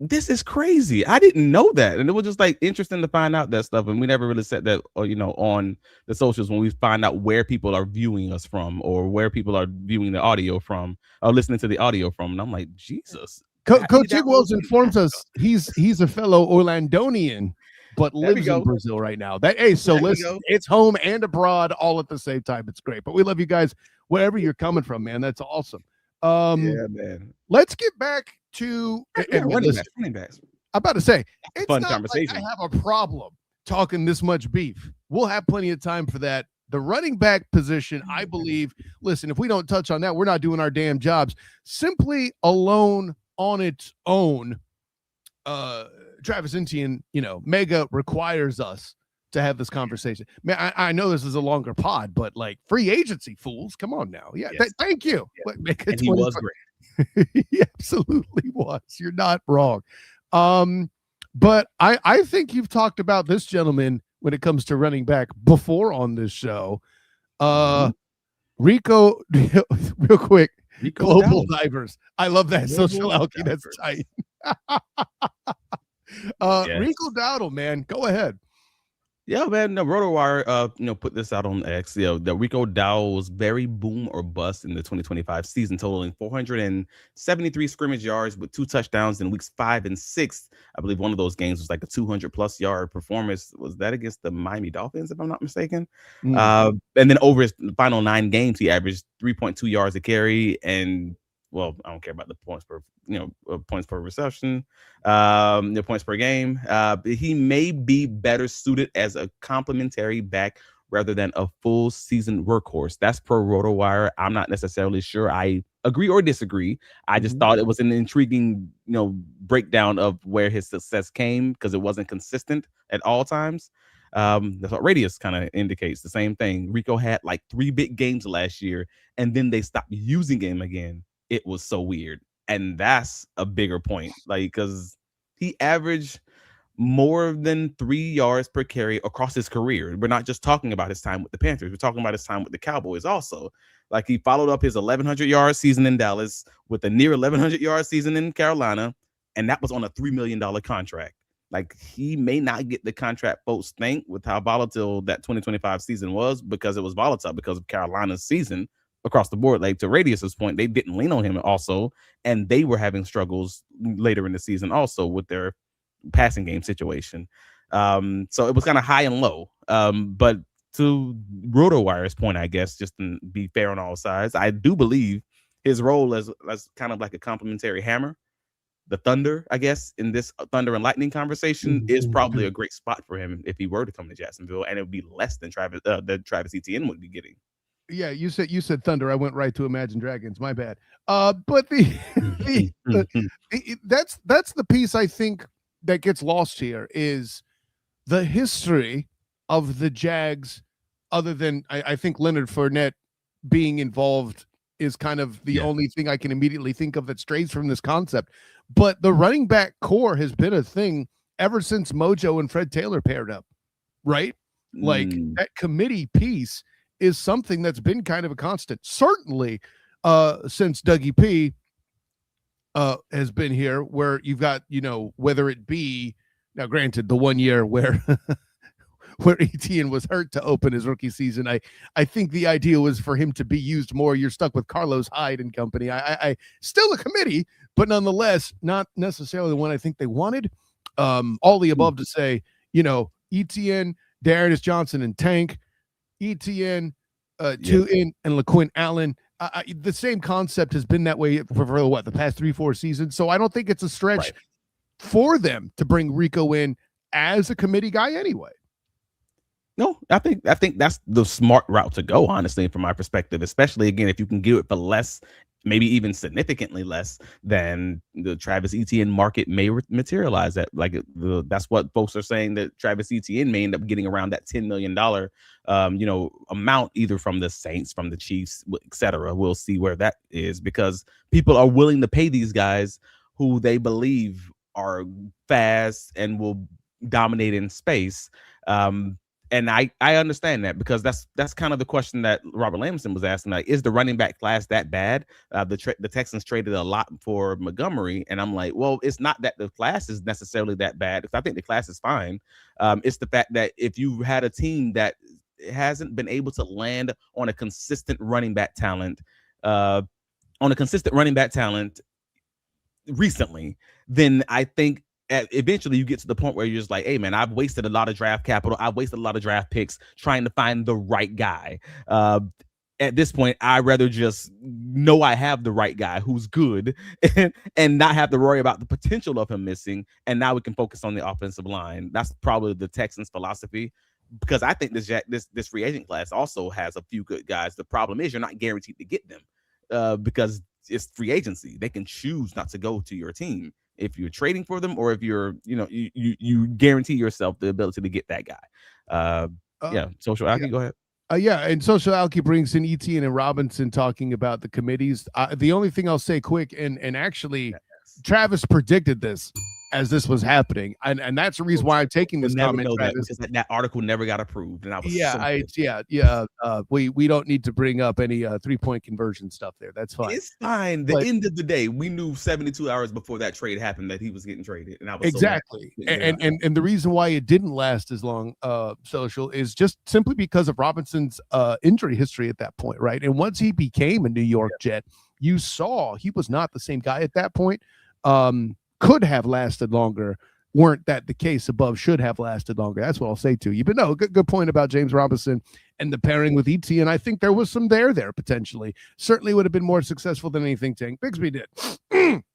This is crazy. I didn't know that. And it was just like interesting to find out that stuff. And we never really said that, on the socials when we find out where people are viewing us from or where people are viewing the audio from or listening to the audio from. And I'm like, Jesus, Coach Wells informs us he's a fellow Orlandonian, but lives in Brazil right now. So listen, it's home and abroad all at the same time. It's great. But we love you guys wherever you're coming from, man. That's awesome. Yeah, man. Let's get back to running backs. I'm about to say it's fun not conversation. like I have a problem talking this much beef. We'll have plenty of time for that. The running back position, I believe, listen, if we don't touch on that, we're not doing our damn jobs. Simply alone on its own, Travis Etienne, mega requires us to have this conversation. Man, I know this is a longer pod, but like free agency fools, come on now. Yeah, yes. Thank you. Yeah. And he was great. He absolutely was. You're not wrong. But I think you've talked about this gentleman when it comes to running back before on this show. Rico, real quick, Global Divers. I love that social alky. That's tight. Rico Dowdle, man, go ahead. Yeah, man. The RotoWire, put this out on X. The Rico Dowdle was very boom or bust in the 2025 season, totaling 473 scrimmage yards with 2 touchdowns in weeks 5 and 6. I believe one of those games was like a 200+ yard performance. Was that against the Miami Dolphins, if I'm not mistaken? And then over his final 9 games, he averaged 3.2 yards a carry and. Well, I don't care about the points per, points per reception, the points per game. He may be better suited as a complementary back rather than a full season workhorse. That's per RotoWire. I'm not necessarily sure I agree or disagree. I just thought it was an intriguing, breakdown of where his success came because it wasn't consistent at all times. That's what Radius kind of indicates. The same thing. Rico had like 3 big games last year, and then they stopped using him again. It was so weird. And that's a bigger point. Like, because he averaged more than 3 yards per carry across his career. We're not just talking about his time with the Panthers. We're talking about his time with the Cowboys also. Like, he followed up his 1,100-yard season in Dallas with a near 1,100-yard season in Carolina. And that was on a $3 million contract. Like, he may not get the contract folks think with how volatile that 2025 season was, because it was volatile because of Carolina's season. Across the board, like to Radius's point, they didn't lean on him also, and they were having struggles later in the season also with their passing game situation. So it was kind of high and low. But to RotoWire's point, I guess, just to be fair on all sides, I do believe his role as kind of like a complementary hammer, the Thunder, I guess, in this Thunder and Lightning conversation is probably a great spot for him if he were to come to Jacksonville, and it would be less than Travis Etienne would be getting. Yeah, you said Thunder. I went right to Imagine Dragons. My bad. But that's the piece I think that gets lost here is the history of the Jags. Other than I think Leonard Fournette being involved is kind of the only thing I can immediately think of that strays from this concept. But the running back core has been a thing ever since Mojo and Fred Taylor paired up, right? Like that committee piece is something that's been kind of a constant, certainly since Dougie P has been here, where you've got, whether it be, now granted, the 1 year where Etienne was hurt to open his rookie season, I think the idea was for him to be used more. You're stuck with Carlos Hyde and company. I still a committee, but nonetheless, not necessarily the one I think they wanted. All the above to say, Etienne, Darius Johnson, and Tank, Etienne, Tootin, and LaQuint Allen. The same concept has been that way for the past 3-4 seasons. So I don't think it's a stretch for them to bring Rico in as a committee guy anyway. No, I think that's the smart route to go, honestly, from my perspective, especially, again, if you can get it for less, maybe even significantly less than the Travis Etienne market may materialize at. Like that's what folks are saying, that Travis Etienne may end up getting around that $10 million, amount, either from the Saints, from the Chiefs, etc. We'll see where that is, because people are willing to pay these guys who they believe are fast and will dominate in space. And I understand that, because that's kind of the question that Robert Lamson was asking. Like, is the running back class that bad? The Texans traded a lot for Montgomery, and I'm like, well, it's not that the class is necessarily that bad. I think the class is fine. It's the fact that if you had a team that hasn't been able to land on a consistent running back talent, recently, then I think eventually you get to the point where you're just like, hey man, I've wasted a lot of draft capital. I've wasted a lot of draft picks trying to find the right guy. At this point, I'd rather just know I have the right guy who's good and not have to worry about the potential of him missing. And now we can focus on the offensive line. That's probably the Texans' philosophy, because I think this free agent class also has a few good guys. The problem is you're not guaranteed to get them because it's free agency. They can choose not to go to your team if you're trading for them, or if you're, you guarantee yourself the ability to get that guy. Social Alki, go ahead. And Social Alki brings in Etienne and Robinson talking about the committees. The only thing I'll say quick, and actually, Travis predicted this as this was happening, and that's the reason why I'm taking this comment. That article never got approved, and I was we don't need to bring up any 3-point conversion stuff there. That's fine. It's fine. The end of the day, we knew 72 hours before that trade happened that he was getting traded, and I was exactly. And the reason why it didn't last as long, Social, is just simply because of Robinson's injury history at that point, right? And once he became a New York Jet, you saw he was not the same guy at that point. Could have lasted longer. Weren't that the case above, should have lasted longer. That's what I'll say to you. But no, good point about James Robinson and the pairing with ET. And I think there was some there potentially. Certainly would have been more successful than anything Tank Bigsby did.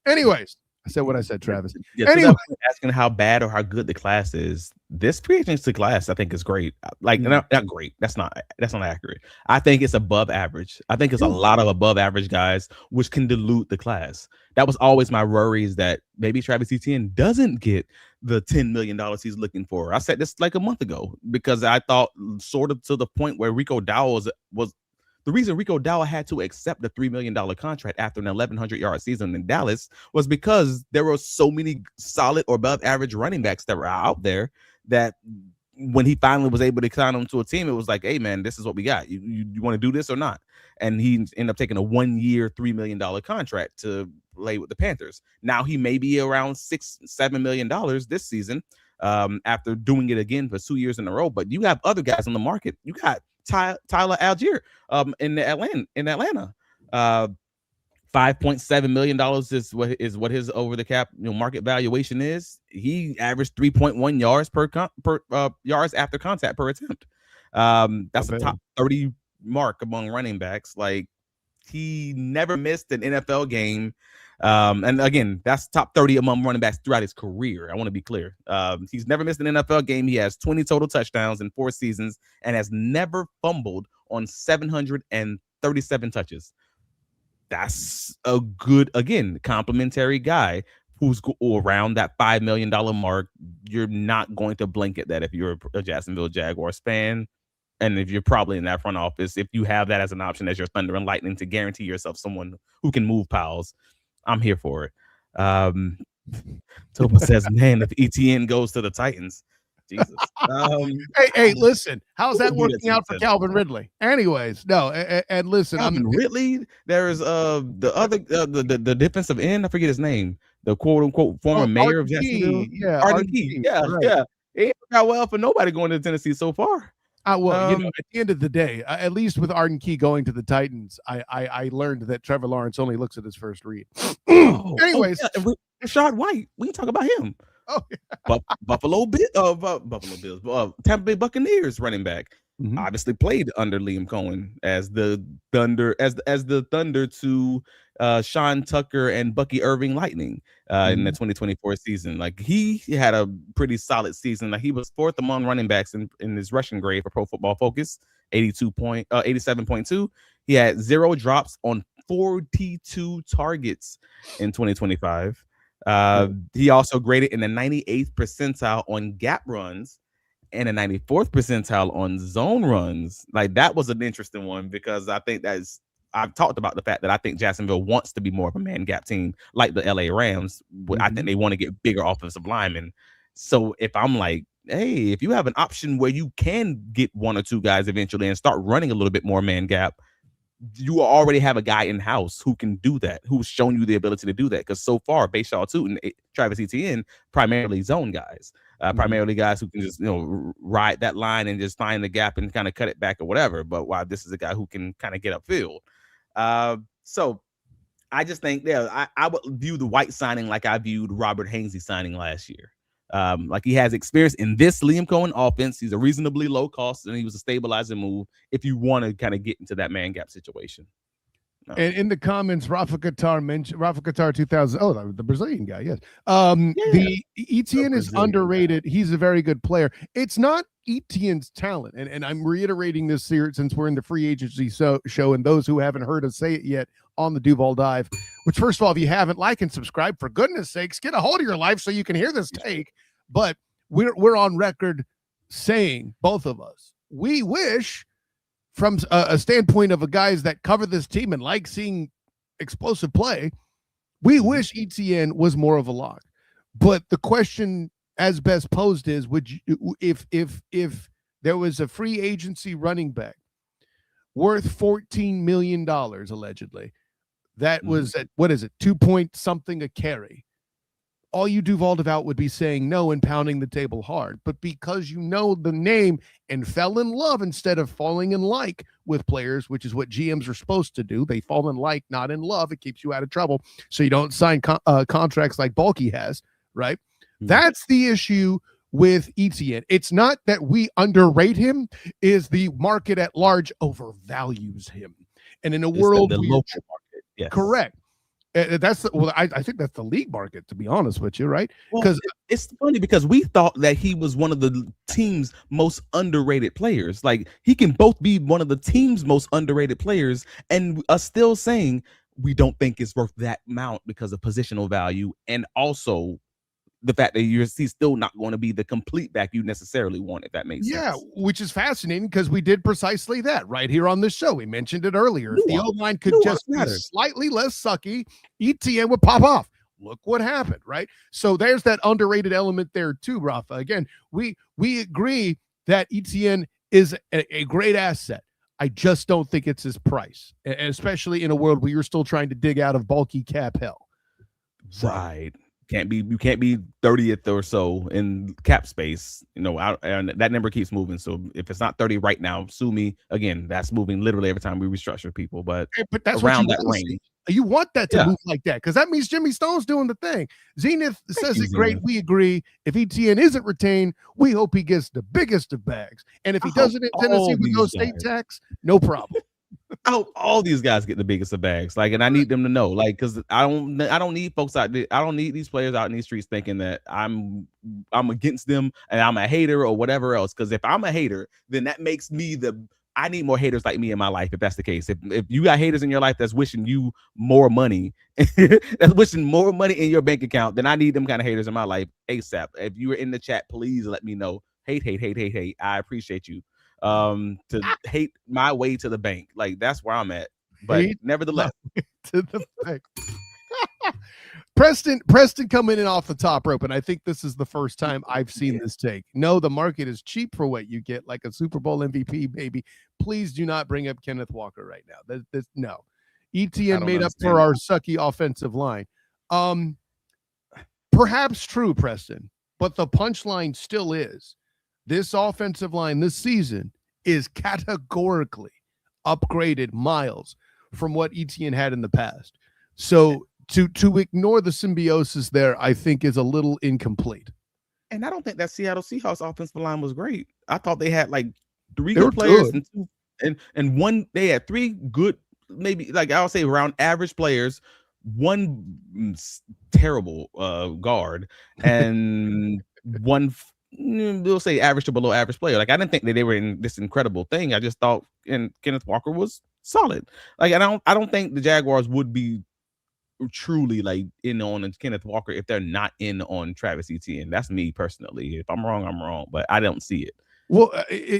Anyways, I said what I said, Travis. Anyway, asking how bad or how good the class is. This free agency class, I think, is great. Like, not great. That's not accurate. I think it's above average. I think it's a lot of above average guys, which can dilute the class. That was always my worry, is that maybe Travis Etienne doesn't get the $10 million he's looking for. I said this like a month ago, because I thought, sort of to the point where Rico Dowdle was the reason Rico Dowdle had to accept the $3 million contract after an 1,100-yard season in Dallas was because there were so many solid or above average running backs that were out there that when he finally was able to sign them to a team, it was like, hey man, this is what we got. You want to do this or not? And he ended up taking a 1-year, $3 million contract to play with the Panthers. Now he may be around $6-7 million this season, after doing it again for 2 years in a row. But you have other guys on the market. You got Tyler Allgeier in Atlanta. $5.7 million is what his over the cap market valuation is. He averaged 3.1 yards per yards after contact per attempt. That's a top 30 mark among running backs. Like, he never missed an NFL game. And again, that's top 30 among running backs throughout his career. I want to be clear. He's never missed an NFL game. He has 20 total touchdowns in 4 seasons and has never fumbled on 737 touches. That's a good, again, complimentary guy who's around that $5 million mark. You're not going to blink at that if you're a Jacksonville Jaguars fan. And if you're probably in that front office, if you have that as an option as your Thunder and Lightning to guarantee yourself someone who can move piles, I'm here for it. Topa says, man, if ETN goes to the Titans, Jesus. Hey, listen, how's that working out for Calvin Ridley? Anyways, no, and listen, Calvin Ridley. There's the other the defensive end. I forget his name. The quote unquote former mayor of Jacksonville. Yeah, Arden Key. Yeah. It ain't got well for nobody going to Tennessee so far. At the end of the day, at least with Arden Key going to the Titans, I learned that Trevor Lawrence only looks at his first read. Anyways, Rachaad White, we can talk about him. Buffalo Bills, Tampa Bay Buccaneers running back, obviously played under Liam Coen as the Thunder, as the Thunder to Sean Tucker and Bucky Irving Lightning in the 2024 season. Like, he had a pretty solid season. Like, he was 4th among running backs in his rushing grade for Pro Football Focus, 87.2. He had 0 drops on 42 targets in 2025. He also graded in the 98th percentile on gap runs and a 94th percentile on zone runs. Like, that was an interesting one, because I think I've talked about the fact that I think Jacksonville wants to be more of a man gap team like the LA Rams. I think they want to get bigger offensive linemen. So if I'm like, hey, if you have an option where you can get 1 or 2 guys eventually and start running a little bit more man gap, you already have a guy in house who can do that, who's shown you the ability to do that. Because so far, Bashaw too and Travis Etienne, primarily zone guys, primarily guys who can just ride that line and just find the gap and kind of cut it back or whatever. But this is a guy who can kind of get upfield. So I just think I would view the White signing like I viewed Robert Hainsey signing last year. Like he has experience in this Liam Coen offense. He's a reasonably low cost, and he was a stabilizing move if you want to kind of get into that man gap situation. No. And in the comments, Rafa Qatar 2000. Oh, the Brazilian guy. Yes. The Etienne is underrated. Guy. He's a very good player. It's not Etienne's talent, and I'm reiterating this here since we're in the free agency show, and those who haven't heard us say it yet on the Duval Dive. Which, first of all, if you haven't, like and subscribe, for goodness sakes, get a hold of your life so you can hear this take. But we're on record saying, both of us, we wish, from a standpoint of a guys that cover this team and like seeing explosive play, we wish Etienne was more of a lock. But the question, as best posed, is: would you, if there was a free agency running back worth $14 million allegedly, that was at, what is it, 2 point something a carry, all you Duval devout would be saying no and pounding the table hard. But because you know the name and fell in love instead of falling in like with players, which is what GMs are supposed to do. They fall in like, not in love. It keeps you out of trouble. So you don't sign contracts like Bulky has, right? Mm-hmm. That's the issue with Etienne. It's not that we underrate him, is the market at large overvalues him. And in a world, the local market, yes. Correct. I think that's the league market, to be honest with you, right? Because it's funny because we thought that he was one of the team's most underrated players. Like, he can both be one of the team's most underrated players and us still saying we don't think it's worth that amount because of positional value, and also the fact that he's still not going to be the complete back you necessarily want, if that makes sense. Yeah, which is fascinating because we did precisely that right here on this show. We mentioned it earlier. If the O-line could just be slightly less sucky, Etienne would pop off. Look what happened, right? So there's that underrated element there too, Rafa. Again, we agree that Etienne is a great asset. I just don't think it's his price, especially in a world where you're still trying to dig out of bulky cap hell. Right. You can't be 30th or so in cap space, and that number keeps moving. So if it's not 30 right now, sue me again. That's moving literally every time we restructure people, but that's around that range. You want that to move like that, because that means Jimmy Stone's doing the thing. Zenith says it great. We agree. If Etienne isn't retained, we hope he gets the biggest of bags. And if he does it in Tennessee with no state tax, no problem. I hope all these guys get the biggest of bags. Like, and I need them to know, like, because I don't need folks out there. I don't need these players out in these streets thinking that I'm against them and I'm a hater or whatever else. Because if I'm a hater, then that makes me I need more haters like me in my life. If that's the case, if you got haters in your life that's wishing you more money, that's wishing more money in your bank account, then I need them kind of haters in my life ASAP. If you were in the chat, please let me know. Hate. I appreciate you. To hate my way to the bank. Like, that's where I'm at. But nevertheless, to the bank. Preston coming in off the top rope, and I think this is the first time I've seen this take. No, the market is cheap for what you get, like a Super Bowl MVP, baby. Please do not bring up Kenneth Walker right now. No. Etienne made up for our sucky offensive line. Perhaps true, Preston, but the punchline still is this offensive line this season is categorically upgraded miles from what Etienne had in the past. So to ignore the symbiosis there, I think, is a little incomplete. And I don't think that Seattle Seahawks offensive line was great. I thought they had like three good players and one. They had three good, maybe like I'll say around average players, one terrible guard, and one. We'll say average to below average player. Like, I didn't think that they were in this incredible thing. I just thought Kenneth Walker was solid. Like, I don't think the Jaguars would be truly like in on Kenneth Walker if they're not in on Travis Etienne. That's me personally. If I'm wrong, I'm wrong, but I don't see it. Well,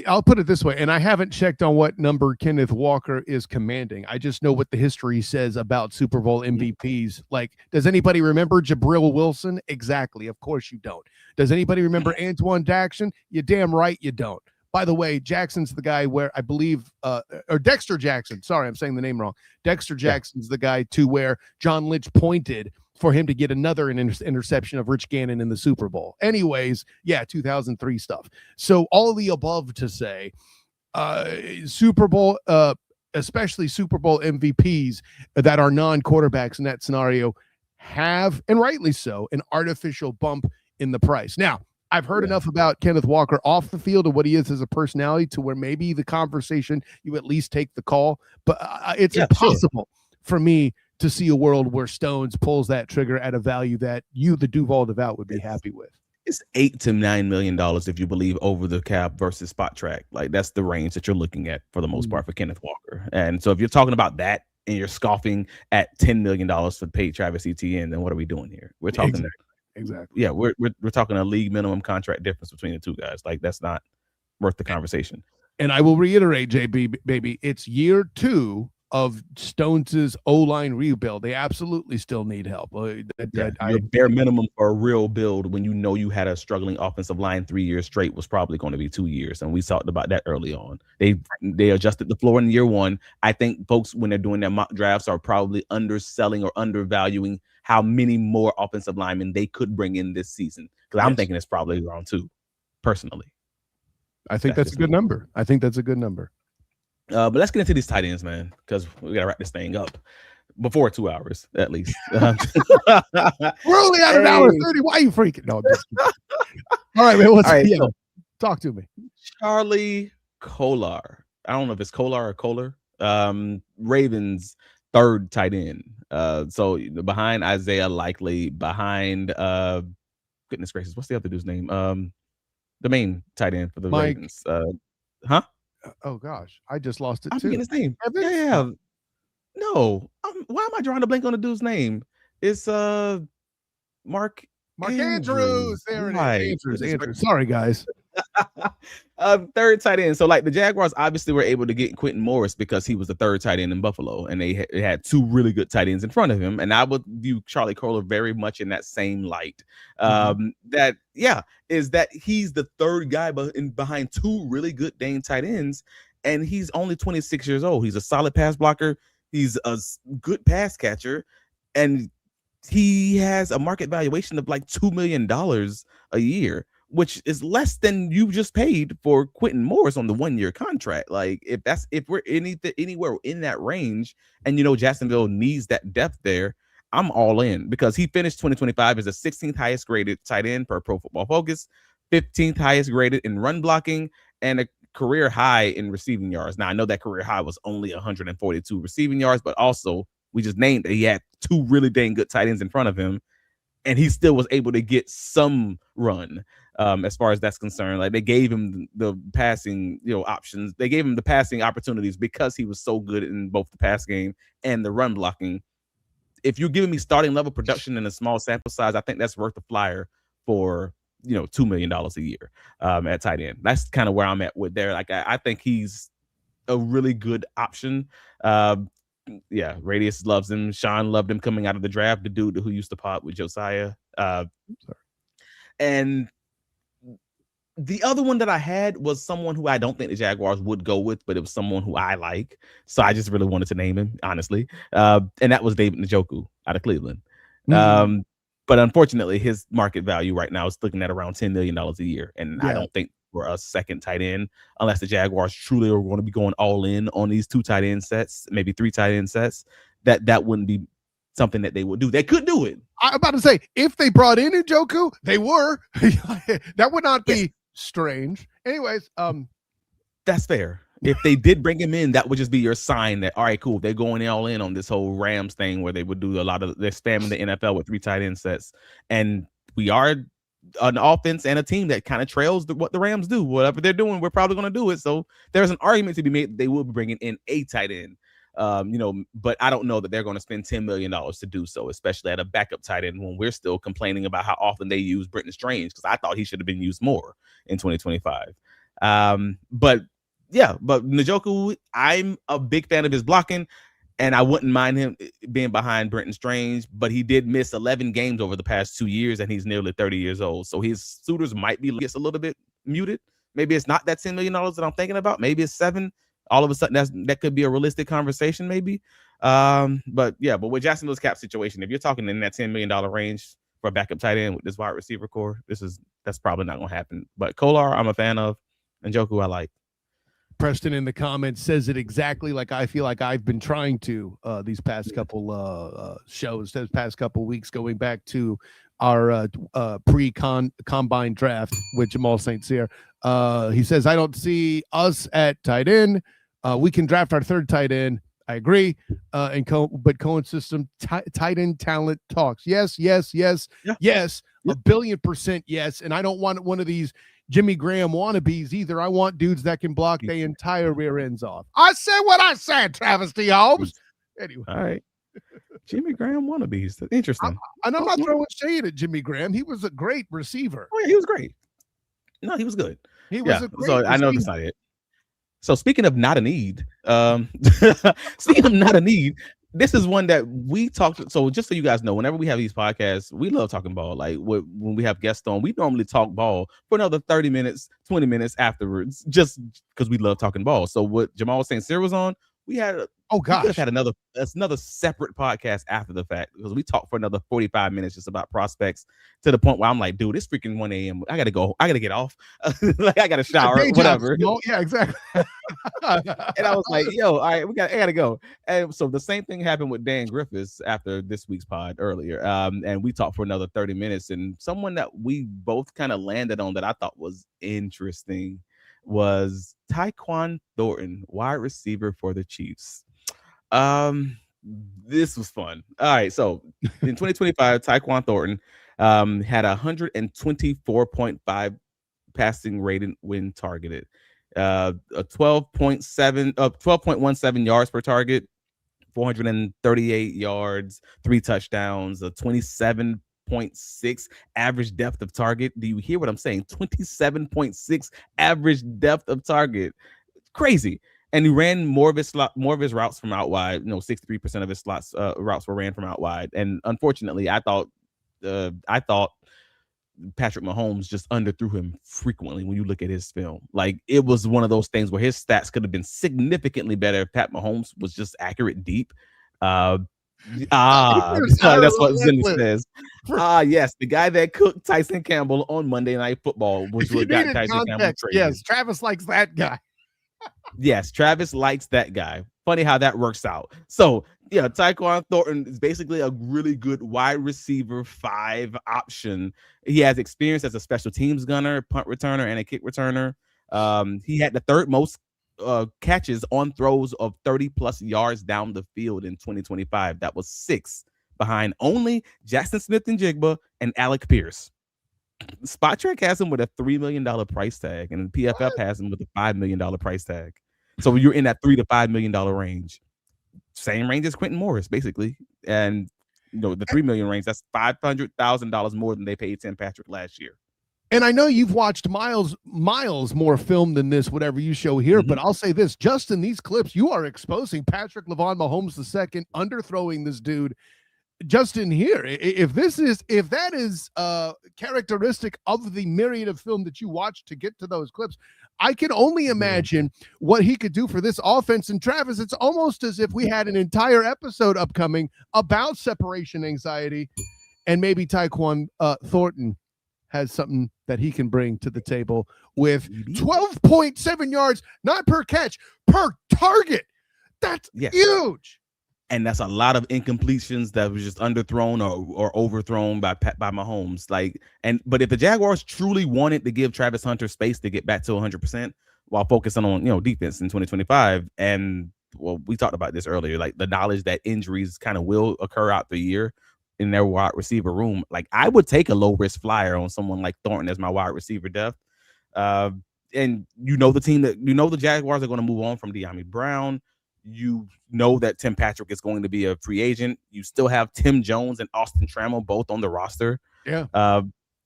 I'll put it this way, and I haven't checked on what number Kenneth Walker is commanding. I just know what the history says about Super Bowl MVPs. Like, does anybody remember Jabril Wilson? Exactly. Of course you don't. Does anybody remember Antoine Jackson? You're damn right you don't. By the way, Jackson's the guy where I believe, or Dexter Jackson. Sorry, I'm saying the name wrong. Dexter Jackson's the guy to where John Lynch pointed for him to get another interception of Rich Gannon in the Super Bowl. Anyways, 2003 stuff. So all of the above to say, Super Bowl especially Super Bowl MVPs that are non-quarterbacks in that scenario, have, and rightly so, an artificial bump in the price. Now, I've heard enough about Kenneth Walker off the field and what he is as a personality to where maybe the conversation, you at least take the call. But it's impossible for me to see a world where Stones pulls that trigger at a value that you, the Duval devout, would be happy with. It's $8 to $9 million if you believe over the cap versus spot track. Like, that's the range that you're looking at for the most part for Kenneth Walker. And so if you're talking about that and you're scoffing at $10 million for paid Travis Etienne, then what are we doing here? We're talking exactly. Yeah, we're talking a league minimum contract difference between the two guys. Like, that's not worth the conversation. And I will reiterate, JB, baby, it's year 2 of Stones' O-line rebuild. They absolutely still need help. Your bare minimum for a real build when you know you had a struggling offensive line 3 years straight was probably going to be 2 years, and we talked about that early on. They adjusted the floor in year 1. I think folks, when they're doing their mock drafts, are probably underselling or undervaluing how many more offensive linemen they could bring in this season, because I'm thinking it's probably around 2, personally. I think that's a good number. I think that's a good number. But let's get into these tight ends, man, because we got to wrap this thing up before 2 hours, at least. We're only at an hour 30. Why are you freaking? No, I'm just kidding. All right, man. So, talk to me. Charlie Kolar. I don't know if it's Kolar or Kolar. Ravens' 3rd tight end. So behind Isaiah Likely, behind goodness gracious, what's the other dude's name? The main tight end for the Ravens. Oh gosh, I just lost it too. I'm forgetting his name. Yeah. No. Why am I drawing a blank on the dude's name? It's Mark Andrews. There it is. Andrews. Sorry, guys. 3rd tight end. So, like, the Jaguars obviously were able to get Quentin Morris because he was the 3rd tight end in Buffalo, and they had 2 really good tight ends in front of him. And I would view Charlie Kolar very much in that same light. Is that he's the 3rd guy behind 2 really good dang tight ends, and he's only 26 years old. He's a solid pass blocker. He's a good pass catcher, and he has a market valuation of like $2 million a year, which is less than you just paid for Quentin Morris on the 1-year contract. Like, if we're anywhere in that range, and Jacksonville needs that depth there, I'm all in, because he finished 2025 as the 16th highest graded tight end per Pro Football Focus, 15th highest graded in run blocking, and a career high in receiving yards. Now, I know that career high was only 142 receiving yards, but also we just named that he had 2 really dang good tight ends in front of him, and he still was able to get some run. As far as that's concerned, like, they gave him the passing, options. They gave him the passing opportunities because he was so good in both the pass game and the run blocking. If you're giving me starting level production in a small sample size, I think that's worth the flyer for, $2 million a year at tight end. That's kind of where I'm at with there. Like, I think he's a really good option. Radius loves him. Sean loved him coming out of the draft, the dude who used to pop with Josiah. And the other one that I had was someone who I don't think the Jaguars would go with, but it was someone who I like. So I just really wanted to name him, honestly. And that was David Njoku out of Cleveland. But unfortunately, his market value right now is looking at around $10 million a year. And I don't think for a second tight end, unless the Jaguars truly are going to be going all in on these 2 tight end sets, maybe 3 tight end sets, that wouldn't be something that they would do. They could do it. I'm about to say, if they brought in Njoku, they were. That would not be strange. Anyways, that's fair. If they did bring him in, that would just be your sign that, all right, cool, they're going all in on this whole Rams thing where they would do they're spamming the NFL with 3 tight end sets. And we are an offense and a team that kind of trails what the Rams do. Whatever they're doing, we're probably going to do it. So there's an argument to be made that they will be bringing in a tight end. But I don't know that they're going to spend $10 million to do so, especially at a backup tight end when we're still complaining about how often they use Brenton Strange, because I thought he should have been used more in 2025. But Njoku, I'm a big fan of his blocking, and I wouldn't mind him being behind Brenton Strange, but he did miss 11 games over the past 2 years, and he's nearly 30 years old. So his suitors might be gets a little bit muted. Maybe it's not that $10 million that I'm thinking about. Maybe it's $7 million. All of a sudden, that could be a realistic conversation, maybe. But with Jacksonville's cap situation, if you're talking in that $10 million range for a backup tight end with this wide receiver core, that's probably not going to happen. But Kolar, I'm a fan of, and Njoku, I like. Preston in the comments says it exactly like I feel like I've been trying to these past couple shows, these past couple weeks, going back to our pre-combine draft with Jamal St. Cyr. He says, I don't see us at tight end. We can draft our third tight end. I agree. But Coen's system, tight end talent talks. Yes. Yeah. Yes. 1,000,000,000% yes. And I don't want one of these Jimmy Graham wannabes either. I want dudes that can block their entire rear ends off. I said what I said, Travis D. Holmes. Anyway. All right. Jimmy Graham wannabes. That's interesting. I'm not throwing shade at Jimmy Graham. He was a great receiver. Oh, yeah, he was great. No, he was good. He was a great receiver. I know that's not it. So speaking of not a need, this is one that we talked. So just so you guys know, whenever we have these podcasts, we love talking ball. Like when we have guests on, we normally talk ball for another 30 minutes, 20 minutes afterwards, just because we love talking ball. So what Jamal St. Cyr was on, we had we could have had another separate podcast after the fact, because we talked for another 45 minutes just about prospects, to the point where I'm like, dude, it's freaking 1 a.m. I gotta go. I gotta get off. Like I gotta shower, whatever. Yeah, exactly. And I was like, yo, all right, I gotta go. And so the same thing happened with Dan Griffiths after this week's pod earlier. And we talked for another 30 minutes. And someone that we both kind of landed on that I thought was interesting was Tyquan Thornton, wide receiver for the Chiefs. This was fun. All right, so in 2025, Tyquan Thornton had 124.5 passing rating when targeted, a 12.17 yards per target, 438 yards, 3 touchdowns, a 27.6 average depth of target. Do you hear what I'm saying? 27.6 average depth of target. Crazy. And he ran more of his routes from out wide. 63% of his routes were ran from out wide. And unfortunately, I thought Patrick Mahomes just underthrew him frequently when you look at his film. Like, it was one of those things where his stats could have been significantly better if Pat Mahomes was just accurate deep. That's what Zinni says. Yes, the guy that cooked Tyson Campbell on Monday Night Football was what got Tyson Campbell traded. Yes, Travis likes that guy. Yes, Travis likes that guy. Funny how that works out. So, yeah, Tyquan Thornton is basically a really good wide receiver 5 option. He has experience as a special teams gunner, punt returner, and a kick returner. He had the third most catches on throws of 30-plus yards down the field in 2025. That was 6, behind only Jackson Smith-Njigba and Alec Pierce. Spot Track has him with a $3 million price tag, and PFF has him with a $5 million price tag. So you're in that $3 to $5 million range. Same range as Quentin Morris, basically. And the $3 million range, that's $500,000 more than they paid Tim Patrick last year. And I know you've watched miles more film than this, whatever you show here, but I'll say this, just in these clips, you are exposing Patrick LeVon Mahomes II, underthrowing this dude just in here. If that is characteristic of the myriad of film that you watch to get to those clips, I can only imagine what he could do for this offense. And Travis, it's almost as if we had an entire episode upcoming about separation anxiety, and maybe Tyquan Thornton has something that he can bring to the table with 12.7 yards, not per catch, per target. That's huge. And that's a lot of incompletions that was just underthrown or overthrown by Mahomes. But if the Jaguars truly wanted to give Travis Hunter space to get back to 100% while focusing on defense in 2025, and we talked about this earlier, like the knowledge that injuries kind of will occur out the year in their wide receiver room, like I would take a low risk flyer on someone like Thornton as my wide receiver depth. And the Jaguars are going to move on from Diami Brown. You know that Tim Patrick is going to be a free agent. You still have Tim Jones and Austin Trammell both on the roster. Yeah.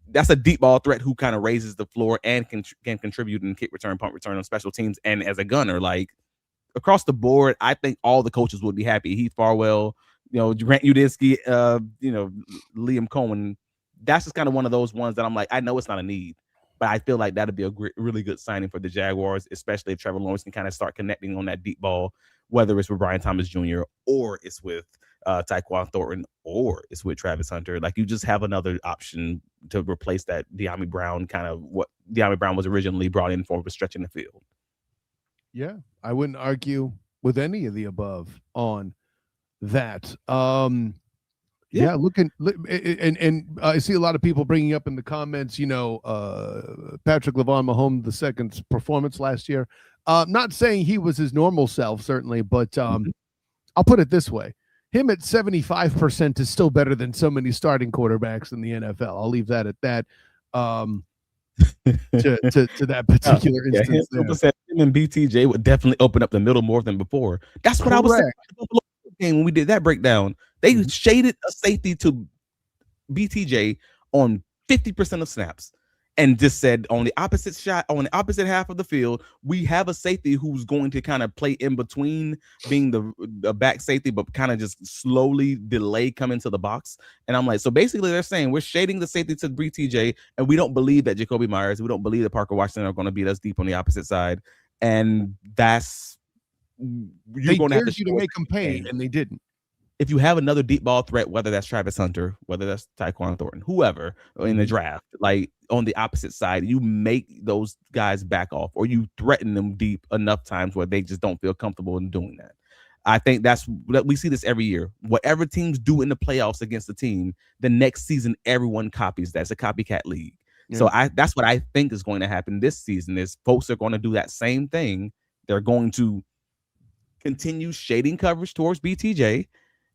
That's a deep ball threat who kind of raises the floor and can contribute in kick return, punt return on special teams. And as a gunner, like across the board, I think all the coaches would be happy. Heath Farwell, Grant Udinski, Liam Coen. That's just kind of one of those ones that I'm like, I know it's not a need, but I feel like that'd be a really good signing for the Jaguars, especially if Trevor Lawrence can kind of start connecting on that deep ball, whether it's with Brian Thomas Jr. or it's with Tyquan Thornton or it's with Travis Hunter. Like, you just have another option to replace that Diami Brown, kind of what Diami Brown was originally brought in for, was stretching the field. Yeah, I wouldn't argue with any of the above on that. Yeah, and I see a lot of people bringing up in the comments, Patrick LeVon Mahomes II's performance last year. Not saying he was his normal self, certainly, but I'll put it this way: him at 75% is still better than so many starting quarterbacks in the NFL. I'll leave that at that. To that particular instance, him and BTJ would definitely open up the middle more than before. That's what I was saying when we did that breakdown. They shaded a safety to BTJ on 50% of snaps and just said on the opposite half of the field, we have a safety who's going to kind of play in between being the back safety, but kind of just slowly delay coming to the box. And I'm like, so basically they're saying we're shading the safety to BTJ, and we don't believe that Jacoby Meyers, we don't believe that Parker Washington are going to beat us deep on the opposite side. And that's, you're going to have to make them pay, and they didn't. If you have another deep ball threat, whether that's Travis Hunter, whether that's Tyquan Thornton, whoever in the draft, like on the opposite side, you make those guys back off, or you threaten them deep enough times where they just don't feel comfortable in doing that. I think we see this every year. Whatever teams do in the playoffs against the team, the next season everyone copies that. It's a copycat league. Yeah. So that's what I think is going to happen this season. Is folks are going to do that same thing. They're going to continue shading coverage towards BTJ,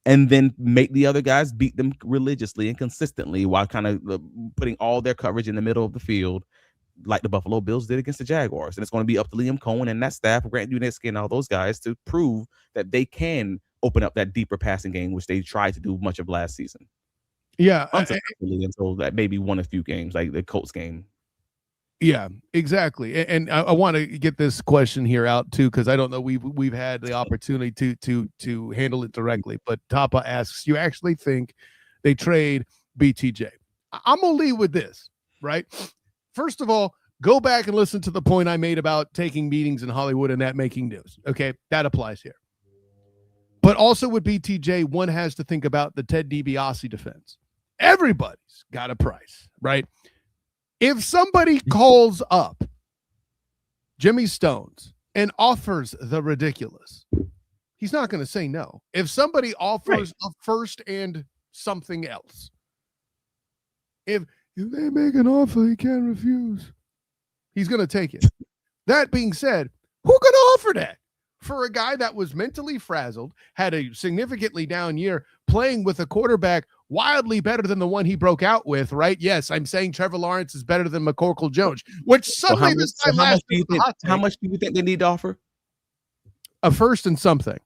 and then make the other guys beat them religiously and consistently while kind of putting all their coverage in the middle of the field, like the Buffalo Bills did against the Jaguars. And it's going to be up to Liam Coen and that staff, Grant Dunitzky and all those guys, to prove that they can open up that deeper passing game, which they tried to do much of last season. Yeah. Until that maybe won a few games, like the Colts game. Yeah, exactly. And I want to get this question here out too, because I don't know we've had the opportunity to handle it directly. But Tapa asks, you actually think they trade BTJ? I'm gonna lead with this, right? First of all, go back and listen to the point I made about taking meetings in Hollywood and that making news. Okay, that applies here. But also with BTJ, one has to think about the Ted DiBiase defense. Everybody's got a price, right? If somebody calls up Jimmy Stones and offers the ridiculous, he's not going to say no. If somebody offers a first and something else, if they make an offer he can't refuse, he's going to take it. That being said, who could offer that for a guy that was mentally frazzled, had a significantly down year, playing with a quarterback wildly better than the one he broke out with, right? Yes, I'm saying Trevor Lawrence is better than McCorkle Jones, which suddenly this time last year. How much do you think they need to offer? A first and something.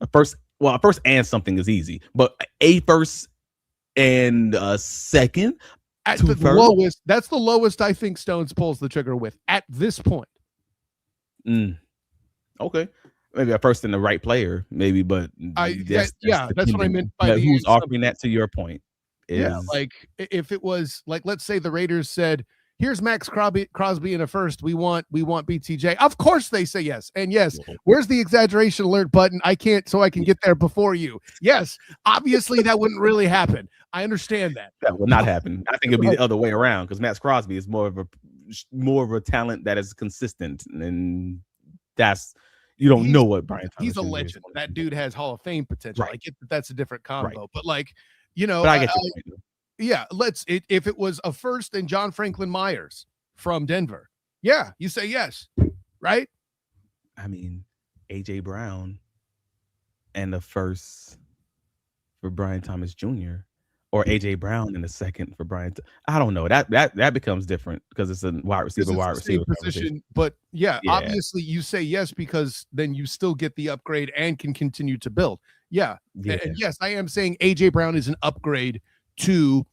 A first and something is easy, but a first and a second at the lowest. That's the lowest I think Stones pulls the trigger with at this point. Okay. Maybe a first and the right player, maybe, but that's what I meant by who's offering that, to your point. Like if it was like, let's say the Raiders said, here's Max Crosby in a first, we want BTJ. Of course they say yes. And yes, where's the exaggeration alert button? I can get there before you. Yes, obviously that wouldn't really happen. I understand that. That would not happen. I think it'll be the other way around, because Max Crosby is more of a talent that is consistent, and that's, you don't know what Brian Thomas he's a legend. That dude has Hall of Fame potential. Right. I get that's a different combo, right. But like, but I get if it was a first and John Franklin Meyers from Denver, yeah, you say yes, right? I mean, AJ Brown and the first for Brian Thomas Jr. or AJ Brown in the second for Brian. I don't know. That becomes different because it's a wide receiver position. But yeah, obviously you say yes because then you still get the upgrade and can continue to build. Yeah. And yes, I am saying AJ Brown is an upgrade to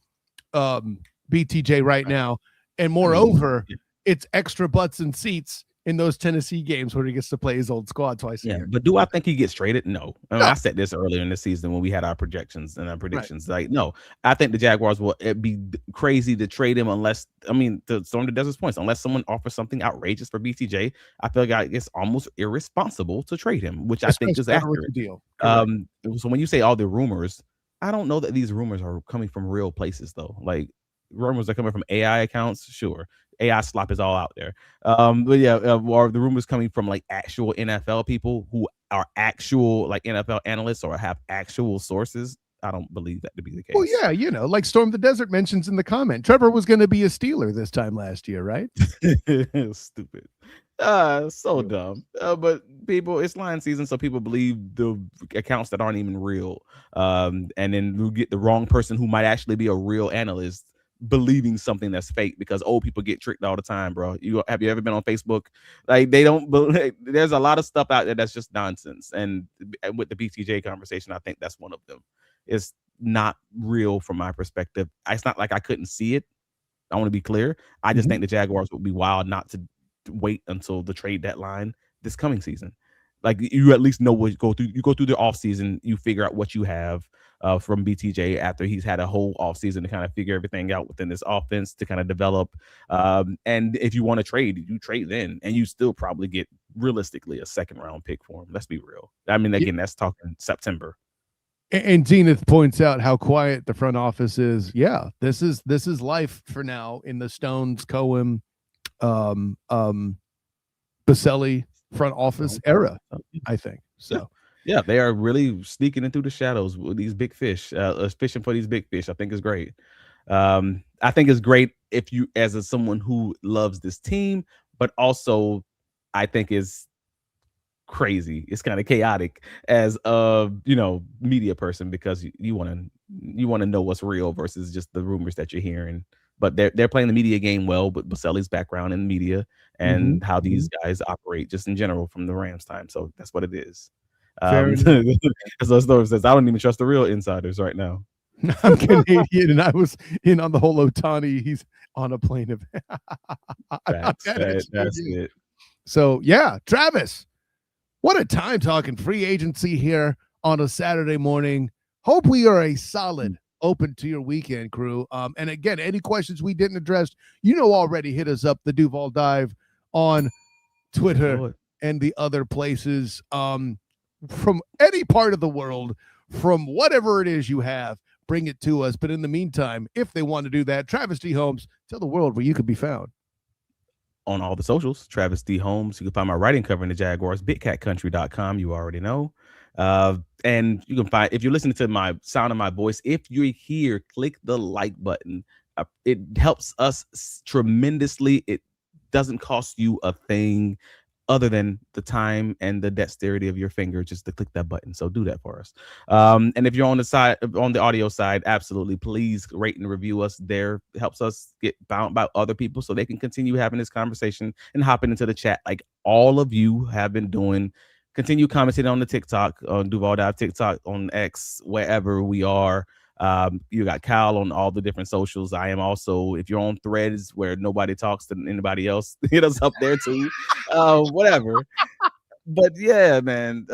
BTJ right now. And moreover, it's extra butts and seats in those Tennessee games where he gets to play his old squad twice a year. But do I think he gets traded? No. I said this earlier in the season when we had our projections and our predictions. Right. Like, no, I think the Jaguars will be crazy to trade him unless, to Storm the Desert's points, unless someone offers something outrageous for BTJ. I feel like it's almost irresponsible to trade him, which I think is accurate. Deal. So when you say all the rumors, I don't know that these rumors are coming from real places though. Like, rumors are coming from AI accounts, sure. AI slop is all out there. But yeah, or the rumors coming from like actual NFL people who are actual like NFL analysts or have actual sources. I don't believe that to be the case. Well, yeah, like Storm the Desert mentions in the comment, Trevor was going to be a Steeler this time last year, right? Stupid. So dumb. But people, it's line season, so people believe the accounts that aren't even real. And then you get the wrong person who might actually be a real analyst believing something that's fake, because old people get tricked all the time, bro. Have you ever been on Facebook? Like, they don't believe. There's a lot of stuff out there that's just nonsense. And with the BTJ conversation, I think that's one of them. It's not real from my perspective. It's not like I couldn't see it. I want to be clear. I just think the Jaguars would be wild not to wait until the trade deadline this coming season. Like, you at least know what you go through. You go through the offseason, you figure out what you have from BTJ after he's had a whole offseason to kind of figure everything out within this offense to kind of develop. And if you want to trade, you trade then, and you still probably get realistically a second round pick for him. Let's be real. I mean, again, that's talking September. And Zenith points out how quiet the front office is. Yeah, this is life for now in the Stones, Coen, Baselli front office era, I think. So yeah, they are really sneaking into the shadows with these big fish, fishing for these big fish. I think is great. I think it's great if you, as someone who loves this team, but also I think is crazy. It's kind of chaotic as a media person, because you want to know what's real versus just the rumors that you're hearing. But they're playing the media game well, but Baselli's background in media and how these guys operate just in general from the Rams time. So that's what it is. As Storm says, I don't even trust the real insiders right now. I'm Canadian, and I was in on the whole Ohtani. He's on a plane of. That's it. So yeah, Travis, what a time talking free agency here on a Saturday morning. Hope we are a solid open to your weekend, crew. And again, any questions we didn't address, already hit us up, the Duval Dive on Twitter and the other places. From any part of the world, from whatever it is you have, bring it to us. But in the meantime, if they want to do that, Travis D. Holmes, tell the world where you can be found. On all the socials, Travis D. Holmes. You can find my writing covering the Jaguars, bigcatcountry.com. You already know. And you can find, if you're listening to my sound of my voice, if you're here, click the like button. It helps us tremendously. It doesn't cost you a thing other than the time and the dexterity of your finger just to click that button. So do that for us. And if you're on the audio side, absolutely, please rate and review us there. It helps us get bound by other people so they can continue having this conversation and hopping into the chat like all of you have been doing. Continue commenting on the TikTok, on Duval Dive TikTok, on X, wherever we are. You got Kyle on all the different socials. I am also, if you're on Threads where nobody talks to anybody else, hit us up there too. Whatever. But yeah, man,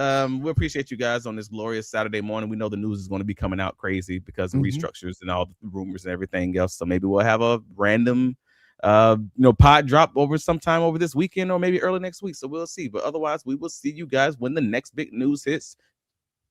we appreciate you guys on this glorious Saturday morning. We know the news is going to be coming out crazy because of restructures and all the rumors and everything else. So maybe we'll have a random pod drop sometime over this weekend or maybe early next week. So we'll see. But otherwise, we will see you guys when the next big news hits.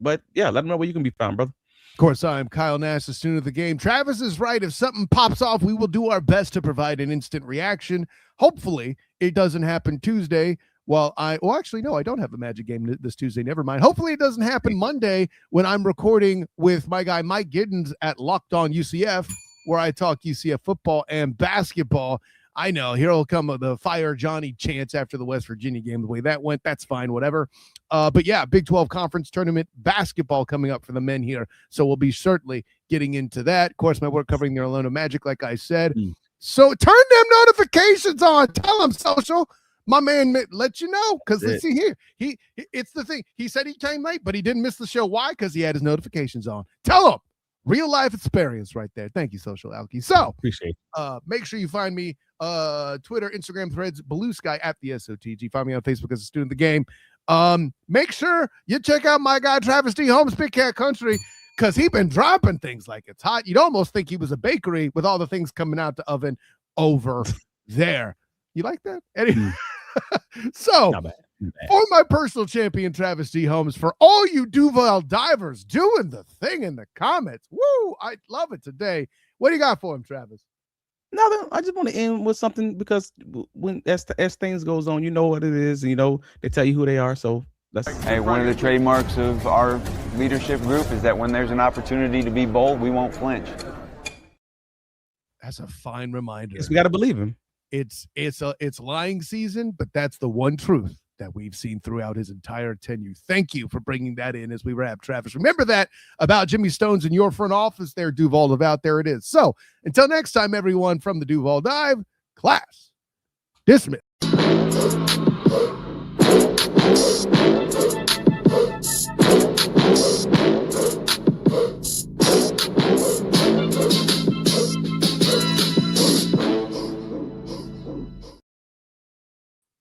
But yeah, let them know where you can be found, brother. Of course, I'm Kyle Nash, the student of the game. Travis is right. If something pops off, we will do our best to provide an instant reaction. Hopefully, it doesn't happen Tuesday. I don't have a Magic game this Tuesday. Never mind. Hopefully, it doesn't happen Monday when I'm recording with my guy Mike Giddens at Locked On UCF, where I talk UCF football and basketball. I know here'll come the Fire Johnny chants after the West Virginia game. The way that went, that's fine, whatever. But yeah, Big 12 Conference Tournament basketball coming up for the men here. So we'll be certainly getting into that. Of course, my work covering the Orlando Magic, like I said. So turn them notifications on. Tell them, social. My man let you know, because let's see here. It's the thing. He said he came late, but he didn't miss the show. Why? Because he had his notifications on. Tell him. Real life experience right there. Thank you, Social Alki. So appreciate it. Make sure you find me Twitter, Instagram, Threads, Blue Sky at the SOTG. Find me on Facebook as a student of the game. Make sure you check out my guy Travis D. Holmes, Big Cat Country, because he been dropping things like it's hot. You'd almost think he was a bakery with all the things coming out the oven over there. You like that? Anyway, so for my personal champion, Travis D. Holmes, for all you Duval divers doing the thing in the comments, woo, I love it today. What do you got for him, Travis? No, I just want to end with something because when as things goes on, you know what it is, and they tell you who they are. So hey, one of the trademarks of our leadership group is that when there's an opportunity to be bold, we won't flinch. That's a fine reminder. Yes, we got to believe him. It's lying season, but that's the one truth that we've seen throughout his entire tenure. Thank you for bringing that in as we wrap, Travis. Remember that about Jimmy Stones in your front office there, Duval Devout. There it is. So until next time, everyone, from the Duval Dive, class dismissed.